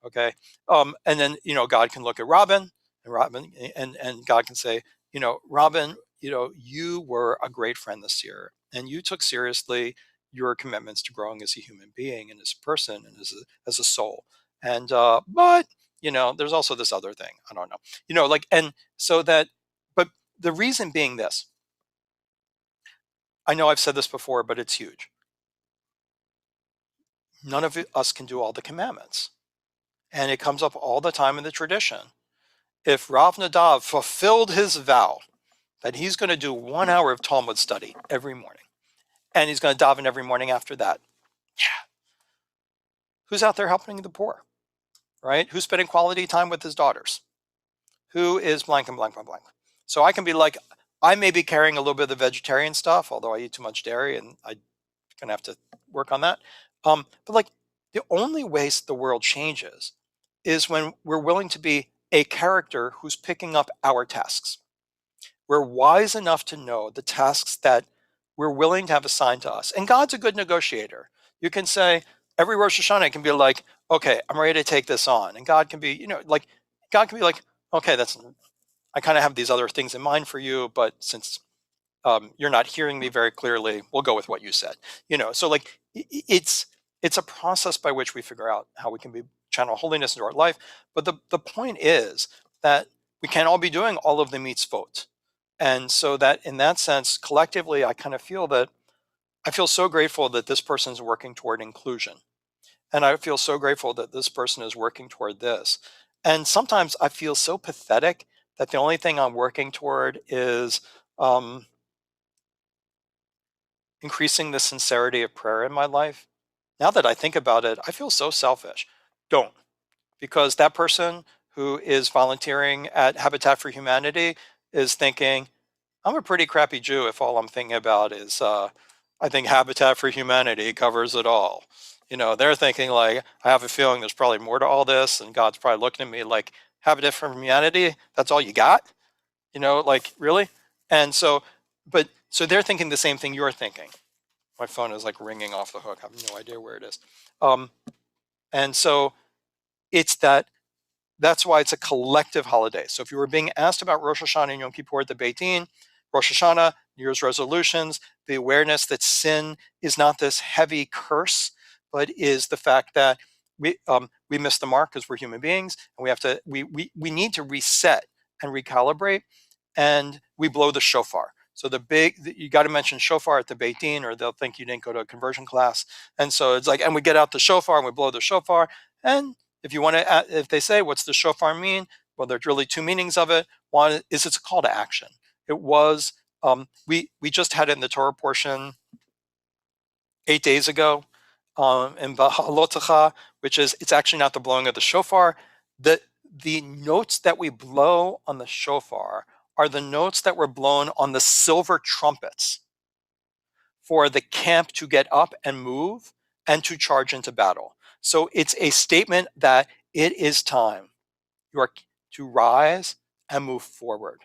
Okay. And then, God can look at Robin and God can say, Robin, you were a great friend this year and you took seriously your commitments to growing as a human being and as a person and as a soul. And, but, there's also this other thing. I don't know, and so that, but the reason being this, I know I've said this before, but it's huge. None of us can do all the commandments. And it comes up all the time in the tradition. If Rav Nadav fulfilled his vow that he's going to do 1 hour of Talmud study every morning, and he's going to daven every morning after that, yeah, who's out there helping the poor, right? Who's spending quality time with his daughters? Who is blank and blank and blank? So I can be like, I may be carrying a little bit of the vegetarian stuff, although I eat too much dairy and I'm going to have to work on that. But like the only way the world changes is when we're willing to be a character who's picking up our tasks. We're wise enough to know the tasks that we're willing to have assigned to us. And God's a good negotiator. You can say, every Rosh Hashanah can be like, okay, I'm ready to take this on. And God can be, God can be like, okay, I kind of have these other things in mind for you, but since you're not hearing me very clearly, we'll go with what you said. So like it's a process by which we figure out how we can be channel holiness into our life. But the point is that we can't all be doing all of the mitzvot. And so that in that sense, collectively, I kind of feel that I feel so grateful that this person is working toward inclusion. And I feel so grateful that this person is working toward this. And sometimes I feel so pathetic that the only thing I'm working toward is increasing the sincerity of prayer in my life. Now that I think about it, I feel so selfish. Don't. Because that person who is volunteering at Habitat for Humanity is thinking, I'm a pretty crappy Jew if all I'm thinking about is, I think Habitat for Humanity covers it all. They're thinking like, I have a feeling there's probably more to all this, and God's probably looking at me like, Habitat for Humanity, that's all you got? Like, really? And so, so they're thinking the same thing you're thinking. My phone is like ringing off the hook. I have no idea where it is. And so it's that's why it's a collective holiday. So if you were being asked about Rosh Hashanah and Yom Kippur at the Beit Din, Rosh Hashanah, New Year's resolutions, the awareness that sin is not this heavy curse, but is the fact that we miss the mark because we're human beings, and we need to reset and recalibrate, and we blow the shofar. So you got to mention shofar at the Beit Din, or they'll think you didn't go to a conversion class. And so it's like, and we get out the shofar and we blow the shofar. And if they say, what's the shofar mean? Well, there's really two meanings of it. One is it's a call to action. It was, we just had it in the Torah portion 8 days ago, in Bahalotacha, which is, it's actually not the blowing of the shofar. The notes that we blow on the shofar are the notes that were blown on the silver trumpets for the camp to get up and move and to charge into battle. So it's a statement that it is time. You are to rise and move forward,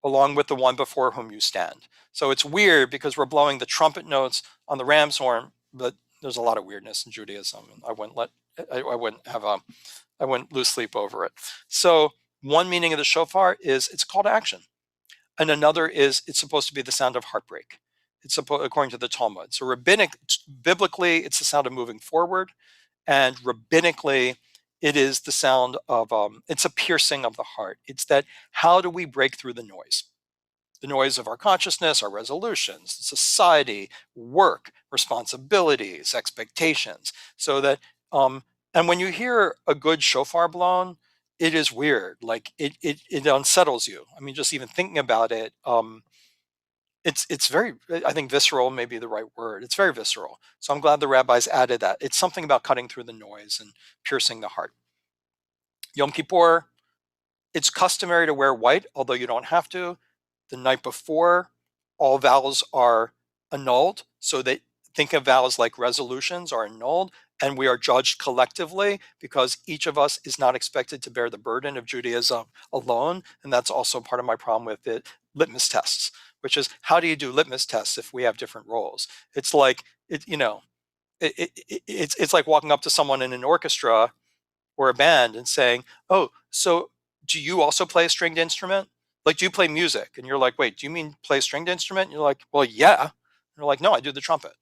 along with the one before whom you stand. So it's weird because we're blowing the trumpet notes on the ram's horn, but there's a lot of weirdness in Judaism. I wouldn't lose sleep over it. So one meaning of the shofar is it's a call to action. And another is it's supposed to be the sound of heartbreak. According to the Talmud. So biblically, it's the sound of moving forward. And rabbinically, it is the sound of, it's a piercing of the heart. It's that, how do we break through the noise? The noise of our consciousness, our resolutions, society, work, responsibilities, expectations. So that, and when you hear a good shofar blown, it is weird. Like it unsettles you. I mean, just even thinking about it, it's very, I think visceral may be the right word. It's very visceral. So I'm glad the rabbis added that. It's something about cutting through the noise and piercing the heart. Yom Kippur, it's customary to wear white, although you don't have to. The night before, all vows are annulled. So that, think of vows like resolutions are annulled, and we are judged collectively because each of us is not expected to bear the burden of Judaism alone. And that's also part of my problem with it, litmus tests, which is, how do you do litmus tests if we have different roles? It's like, it's like walking up to someone in an orchestra or a band and saying, oh, so do you also play a stringed instrument? Like, do you play music? And you're like, wait, do you mean play a stringed instrument? And you're like, well, yeah. And you're like, no, I do the trumpet.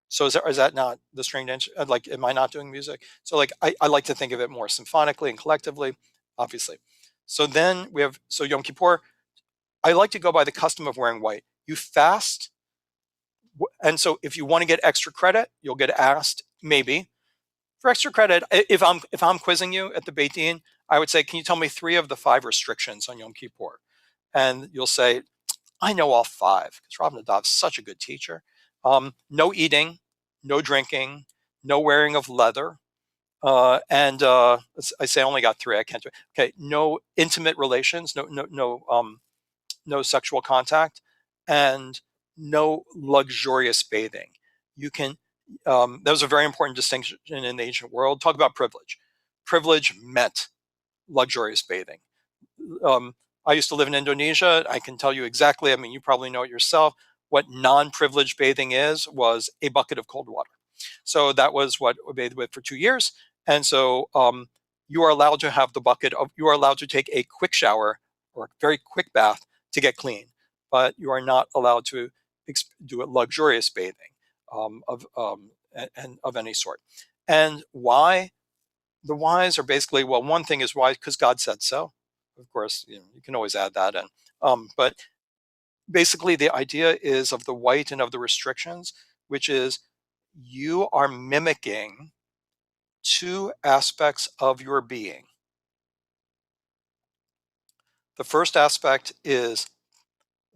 So is that not the stringed instrument? Like, am I not doing music? So like, I like to think of it more symphonically and collectively, obviously. So then so Yom Kippur, I like to go by the custom of wearing white. You fast, and so if you want to get extra credit, you'll get asked maybe for extra credit. If I'm quizzing you at the Beit Din, I would say, can you tell me 3 of the 5 restrictions on Yom Kippur? And you'll say, I know all 5 because Rav Nadav's such a good teacher. No eating, no drinking, no wearing of leather, and I say I only got 3. I can't do it. Okay, no intimate relations, no sexual contact, and no luxurious bathing. You can, that was a very important distinction in the ancient world. Talk about privilege. Privilege meant luxurious bathing. I used to live in Indonesia. I can tell you exactly, I mean, you probably know it yourself, what non-privileged bathing was a bucket of cold water. So that was what we bathed with for 2 years. And so you are allowed to have you are allowed to take a quick shower or a very quick bath to get clean, but you are not allowed to do a luxurious bathing and of any sort. And why? The whys are basically, well, one thing is why, because God said so. Of course, you can always add that in. But basically, the idea is of the white and of the restrictions, which is you are mimicking two aspects of your being. The first aspect is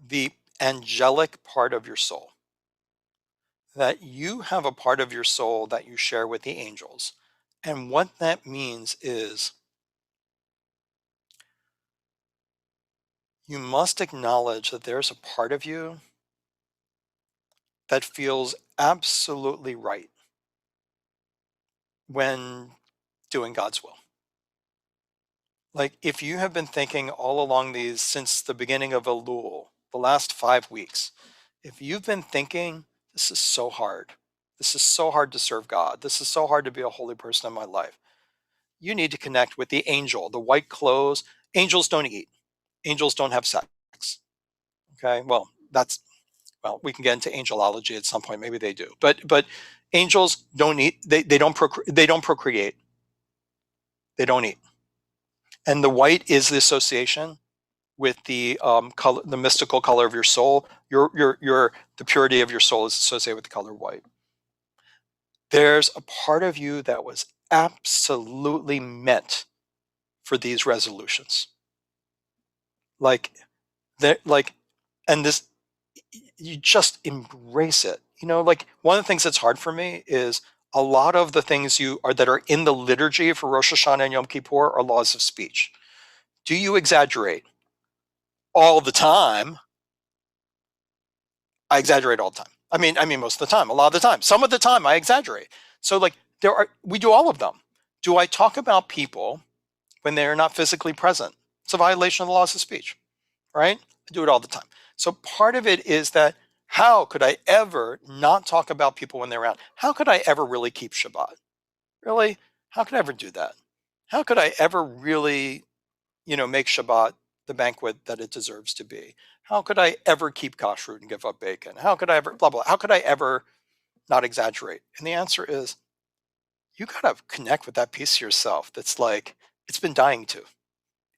the angelic part of your soul, that you have a part of your soul that you share with the angels. And what that means is you must acknowledge that there's a part of you that feels absolutely right when doing God's will. Like if you have been thinking all along these since the beginning of Elul, the last 5 weeks, if you've been thinking, this is so hard, this is so hard to serve God, this is so hard to be a holy person in my life, you need to connect with the angel, the white clothes. Angels don't eat. Angels don't have sex. Okay, well, we can get into angelology at some point. Maybe they do, but angels don't eat. They don't procreate. They don't eat. And the white is the association with the color, the mystical color of your soul. The purity of your soul is associated with the color white. There's a part of you that was absolutely meant for these resolutions. Like that, and this, you just embrace it. Like one of the things that's hard for me is a lot of the things that are in the liturgy for Rosh Hashanah and Yom Kippur are laws of speech. Do you exaggerate? All the time. I exaggerate all the time. I mean most of the time, a lot of the time. Some of the time I exaggerate. So like we do all of them. Do I talk about people when they're not physically present? It's a violation of the laws of speech, right? I do it all the time. So part of it is that how could I ever not talk about people when they're around? How could I ever really keep Shabbat? Really? How could I ever do that? How could I ever really, make Shabbat the banquet that it deserves to be? How could I ever keep kashrut and give up bacon? How could I ever, blah, blah, how could I ever not exaggerate? And the answer is you got to connect with that piece of yourself that's like, it's been dying to.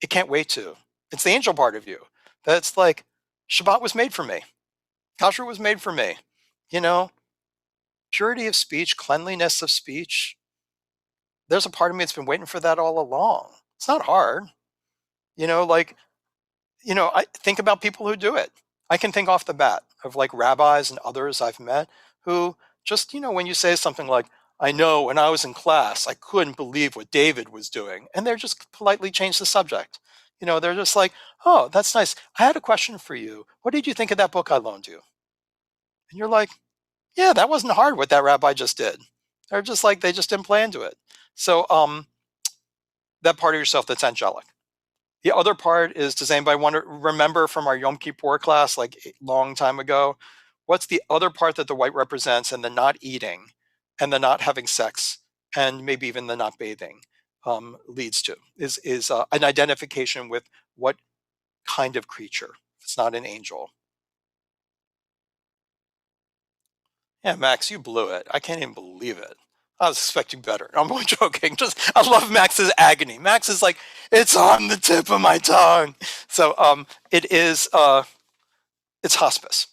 It can't wait to. It's the angel part of you that's like, Shabbat was made for me. Kashrut was made for me. Purity of speech, cleanliness of speech. There's a part of me that's been waiting for that all along. It's not hard. I think about people who do it. I can think off the bat of like rabbis and others I've met who just, when you say something like, I know when I was in class, I couldn't believe what David was doing. And they're just politely change the subject. They're just like, oh, that's nice. I had a question for you. What did you think of that book I loaned you? And you're like, yeah, that wasn't hard what that rabbi just did. They're just like, they just didn't play into it. So that part of yourself that's angelic. The other part is, does anybody want to remember from our Yom Kippur class, like a long time ago, what's the other part that the white represents and the not eating and the not having sex and maybe even the not bathing leads to is an identification with what kind of creature. It's not an angel. Yeah, Max, you blew it. I can't even believe it. I was expecting better. I'm only joking. I love Max's agony. Max is like, it's on the tip of my tongue. So it is. It's hospice.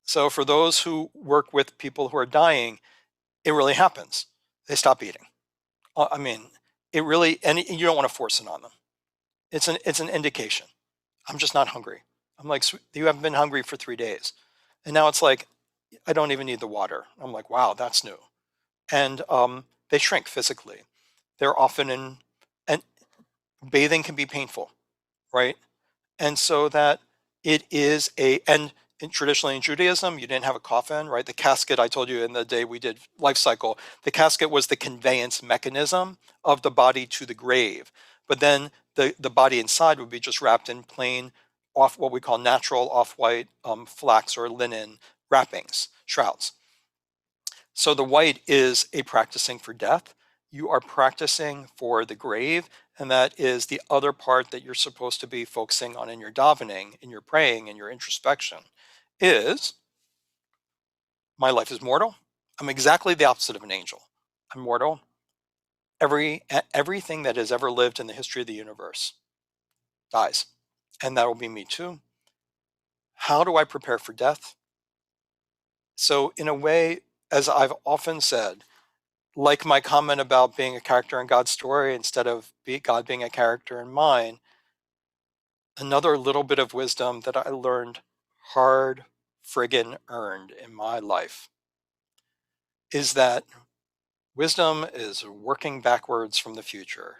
So for those who work with people who are dying, it really happens. They stop eating. I mean, it really, and you don't want to force it on them. It's an indication. I'm just not hungry. I'm like, you haven't been hungry for 3 days, and now it's like, I don't even need the water. I'm like, wow, that's new. And they shrink physically. They're often and bathing can be painful, right? And so that it is and traditionally in Judaism, you didn't have a coffin, right? The casket, I told you in the day we did life cycle, the casket was the conveyance mechanism of the body to the grave. But then the body inside would be just wrapped in plain what we call natural off-white flax or linen wrappings, shrouds. So the white is a practicing for death. You are practicing for the grave, and that is the other part that you're supposed to be focusing on in your davening, in your praying, in your introspection, is my life is mortal. I'm exactly the opposite of an angel. I'm mortal. Everything that has ever lived in the history of the universe dies, and that will be me too. How do I prepare for death? So, in a way, as I've often said, like my comment about being a character in God's story instead of God being a character in mine, another little bit of wisdom that I learned hard friggin' earned in my life is that wisdom is working backwards from the future,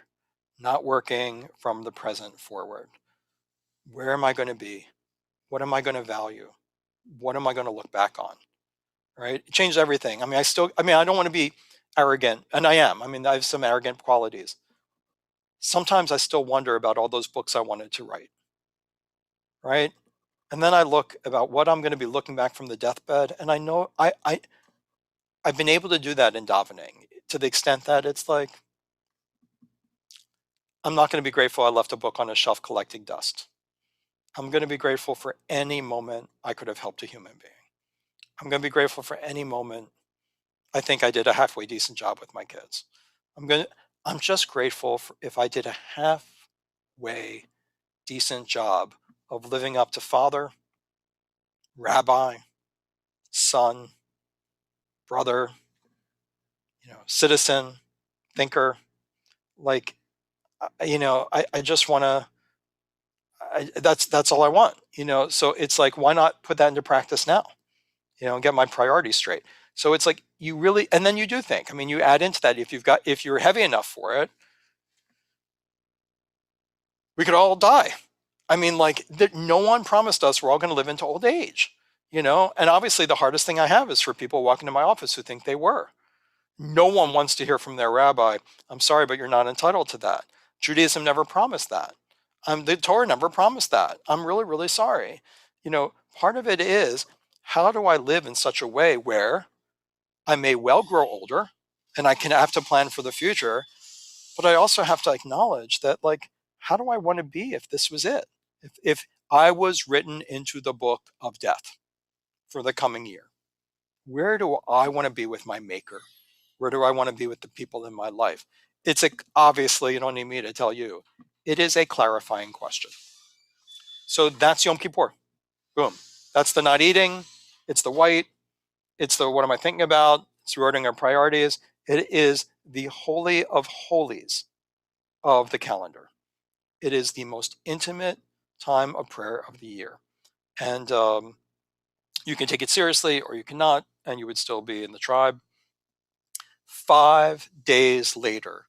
not working from the present forward. Where am I going to be? What am I going to value? What am I going to look back on? Right? It changed everything. I don't want to be arrogant, and I am. I mean, I have some arrogant qualities. Sometimes I still wonder about all those books I wanted to write, right? And then I look about what I'm going to be looking back from the deathbed, and I know I've been able to do that in davening to the extent that it's like I'm not going to be grateful I left a book on a shelf collecting dust. I'm going to be grateful for any moment I could have helped a human being. I'm going to be grateful for any moment I think I did a halfway decent job with my kids. I'm just grateful for if I did a halfway decent job of living up to father, rabbi, son, brother, citizen, thinker. Like, I just want to. That's all I want. So it's like, why not put that into practice now? And get my priorities straight. So it's like you really, and then you do think. I mean, you add into that if you're heavy enough for it, we could all die. I mean, like, no one promised us we're all going to live into old age, And obviously, the hardest thing I have is for people walking to my office who think they were. No one wants to hear from their rabbi, I'm sorry, but you're not entitled to that. Judaism never promised that. The Torah never promised that. I'm really, really sorry. Part of it is, how do I live in such a way where I may well grow older and I can have to plan for the future, but I also have to acknowledge that, like, how do I want to be if this was it? If I was written into the book of death for the coming year, where do I want to be with my maker? Where do I want to be with the people in my life? Obviously, you don't need me to tell you, it is a clarifying question. So that's Yom Kippur. Boom. That's the not eating. It's the white. It's the what am I thinking about? It's rewriting our priorities. It is the holy of holies of the calendar. It is the most intimate time of prayer of the year. And you can take it seriously or you cannot, and you would still be in the tribe. 5 days later,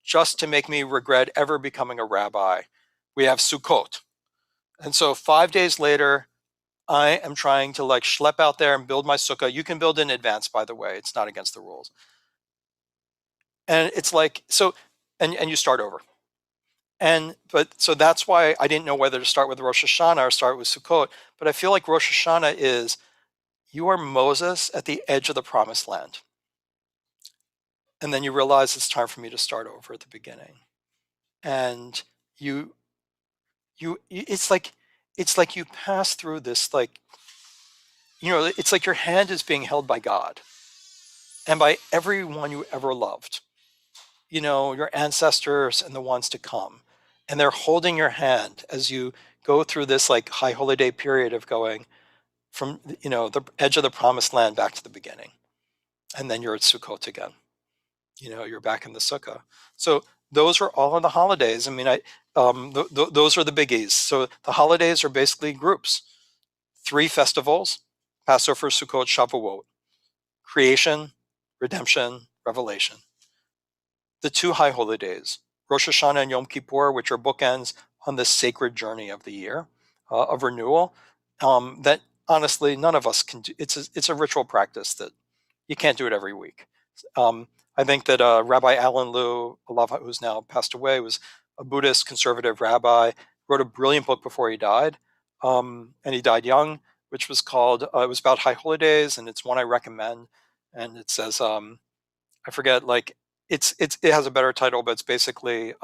just to make me regret ever becoming a rabbi, we have Sukkot. And so 5 days later, I am trying to like schlep out there and build my sukkah. You can build in advance, by the way. It's not against the rules. And it's like, so, and you start over. So that's why I didn't know whether to start with Rosh Hashanah or start with Sukkot. But I feel like Rosh Hashanah is, you are Moses at the edge of the promised land. And then you realize it's time for me to start over at the beginning. And it's like you pass through this, like, it's like your hand is being held by God and by everyone you ever loved, your ancestors and the ones to come. And they're holding your hand as you go through this like high holiday period of going from, the edge of the promised land back to the beginning. And then you're at Sukkot again. You're back in the sukkah. So those are all of the holidays. I mean, those are the biggies. So the holidays are basically groups. 3 festivals: Passover, Sukkot, Shavuot. Creation, redemption, revelation. The 2 high holidays, Rosh Hashanah and Yom Kippur, which are bookends on this sacred journey of the year of renewal. That honestly, none of us can do. It's a ritual practice that you can't do it every week. I think that Rabbi Alan Lew, who's now passed away, was a Buddhist conservative rabbi, wrote a brilliant book before he died, and he died young, which was called, it was about high holidays, and it's one I recommend. And it says, I forget, like, it has a better title, but it's basically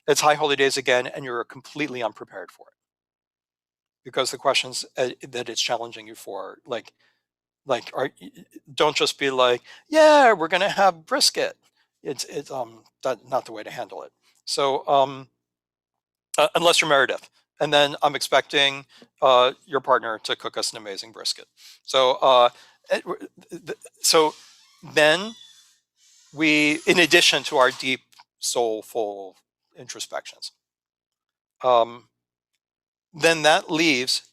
it's High Holy Days again, and you're completely unprepared for it because the questions that it's challenging you for, don't just be like, yeah, we're gonna have brisket. It's not the way to handle it. So unless you're Meredith, and then I'm expecting your partner to cook us an amazing brisket. So it- so then we, in addition to our deep, soulful introspections, um, then that leaves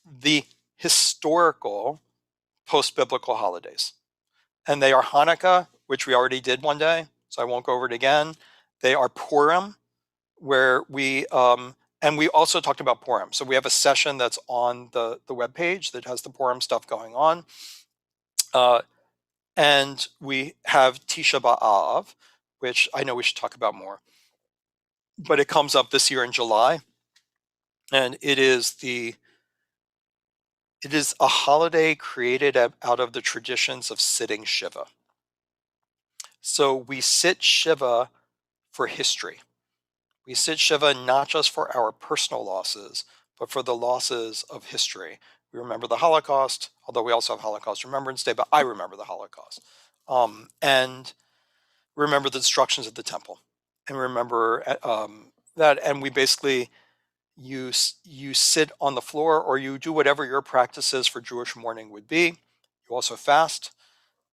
the historical post-biblical holidays. And they are Hanukkah, which we already did one day, so I won't go over it again. They are Purim, where and we also talked about Purim. So we have a session that's on the webpage that has the Purim stuff going on. And we have Tisha B'Av, which I know we should talk about more. But it comes up this year in July. And it is a holiday created out of the traditions of sitting Shiva. So we sit Shiva for history. We sit Shiva not just for our personal losses, but for the losses of history. We remember the Holocaust, although we also have Holocaust Remembrance Day, but I remember the Holocaust. And remember the destructions of the temple. And remember that, and we basically, you sit on the floor, or you do whatever your practices for Jewish mourning would be. You also fast,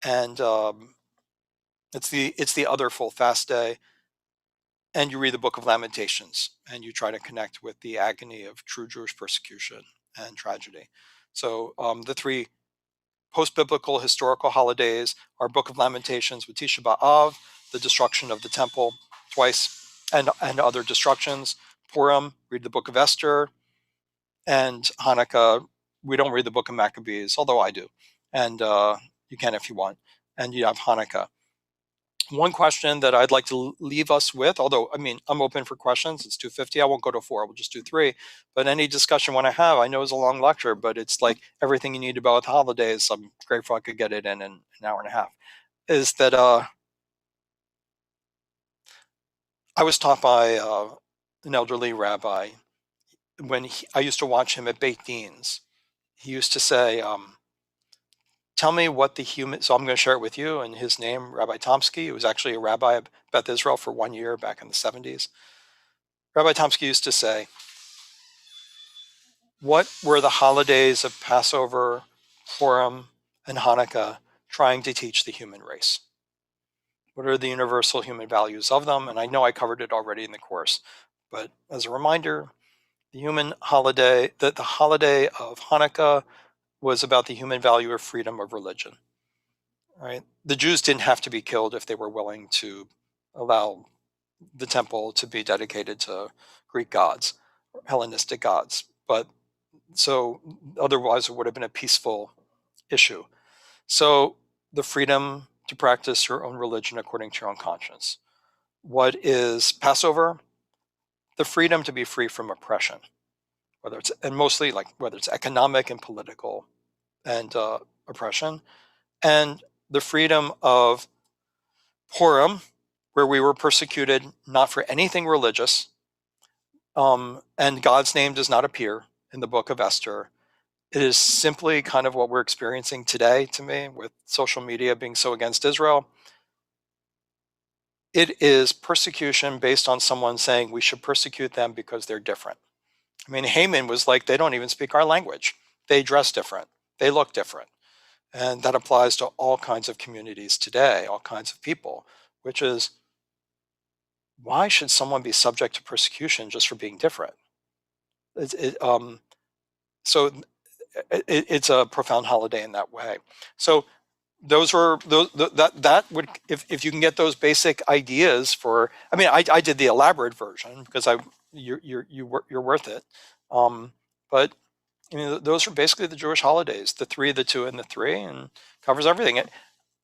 and it's the other full fast day. And you read the Book of Lamentations, and you try to connect with the agony of true Jewish persecution and tragedy. So the three post-biblical historical holidays are Book of Lamentations with Tisha B'Av, the destruction of the temple twice, and other destructions. Purim, read the Book of Esther, and Hanukkah, we don't read the Book of Maccabees, although I do, and you can if you want. And you have Hanukkah. One question that I'd like to leave us with, although, I mean, I'm open for questions. It's 2:50. I won't go to 4. We'll just do 3. But any discussion want to have, I know it's a long lecture, but it's like everything you need about holidays. I'm grateful I could get it in an hour and a half. Is that I was taught by an elderly rabbi when I used to watch him at Beit Din's. He used to say, tell me what the human, so I'm going to share it with you, and his name, Rabbi Tomsky, who was actually a rabbi of Beth Israel for 1 year back in the 70s. Rabbi Tomsky used to say, what were the holidays of Passover, Purim, and Hanukkah trying to teach the human race? What are the universal human values of them? And I know I covered it already in the course, but as a reminder, the holiday of Hanukkah was about the human value of freedom of religion. Right? The Jews didn't have to be killed if they were willing to allow the temple to be dedicated to Greek gods, Hellenistic gods. But so otherwise it would have been a peaceful issue. So the freedom to practice your own religion according to your own conscience. What is Passover? The freedom to be free from oppression, whether it's economic and political and oppression, and the freedom of Purim, where we were persecuted not for anything religious, and God's name does not appear in the book of Esther. It is simply kind of what we're experiencing today, to me, with social media being so against Israel. It is persecution based on someone saying we should persecute them because they're different. I mean, Haman was like, they don't even speak our language. They dress different. They look different. And that applies to all kinds of communities today, all kinds of people, which is, why should someone be subject to persecution just for being different? So it's a profound holiday in that way. So that would, if you can get those basic ideas for, I mean, I did the elaborate version because you're worth it. But I mean, those are basically the Jewish holidays, the 3, the 2, and the 3, and covers everything.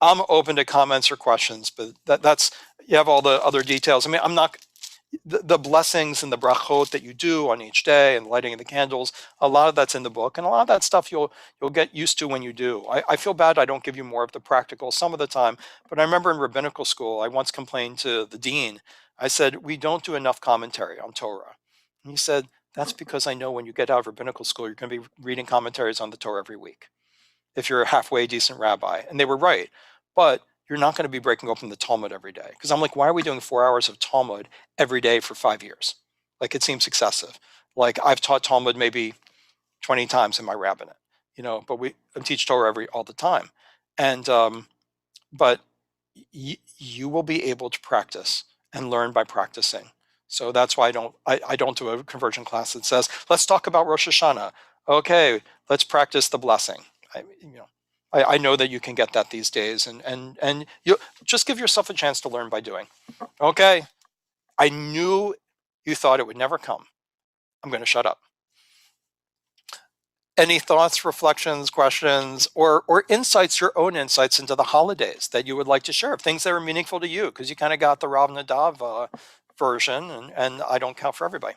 I'm open to comments or questions, but that's, you have all the other details. I mean, I'm not, the blessings and the brachot that you do on each day and lighting of the candles, a lot of that's in the book, and a lot of that stuff you'll get used to when you do. I feel bad I don't give you more of the practical some of the time, but I remember in rabbinical school, I once complained to the dean I said, we don't do enough commentary on Torah. And he said, that's because I know when you get out of rabbinical school, you're going to be reading commentaries on the Torah every week, if you're a halfway decent rabbi. And they were right. But you're not going to be breaking open the Talmud every day. Because I'm like, why are we doing 4 hours of Talmud every day for 5 years? Like, it seems excessive. Like, I've taught Talmud maybe 20 times in my rabbinate, but we teach Torah all the time. And but you will be able to practice and learn by practicing. So that's why I don't do a conversion class that says, let's talk about Rosh Hashanah. Okay, let's practice the blessing. I know that you can get that these days, and you just give yourself a chance to learn by doing. Okay, I knew you thought it would never come. I'm going to shut up. Any thoughts, reflections, questions, or insights, your own insights into the holidays that you would like to share, things that are meaningful to you, because you kind of got the Rav Nadav version, and I don't count for everybody.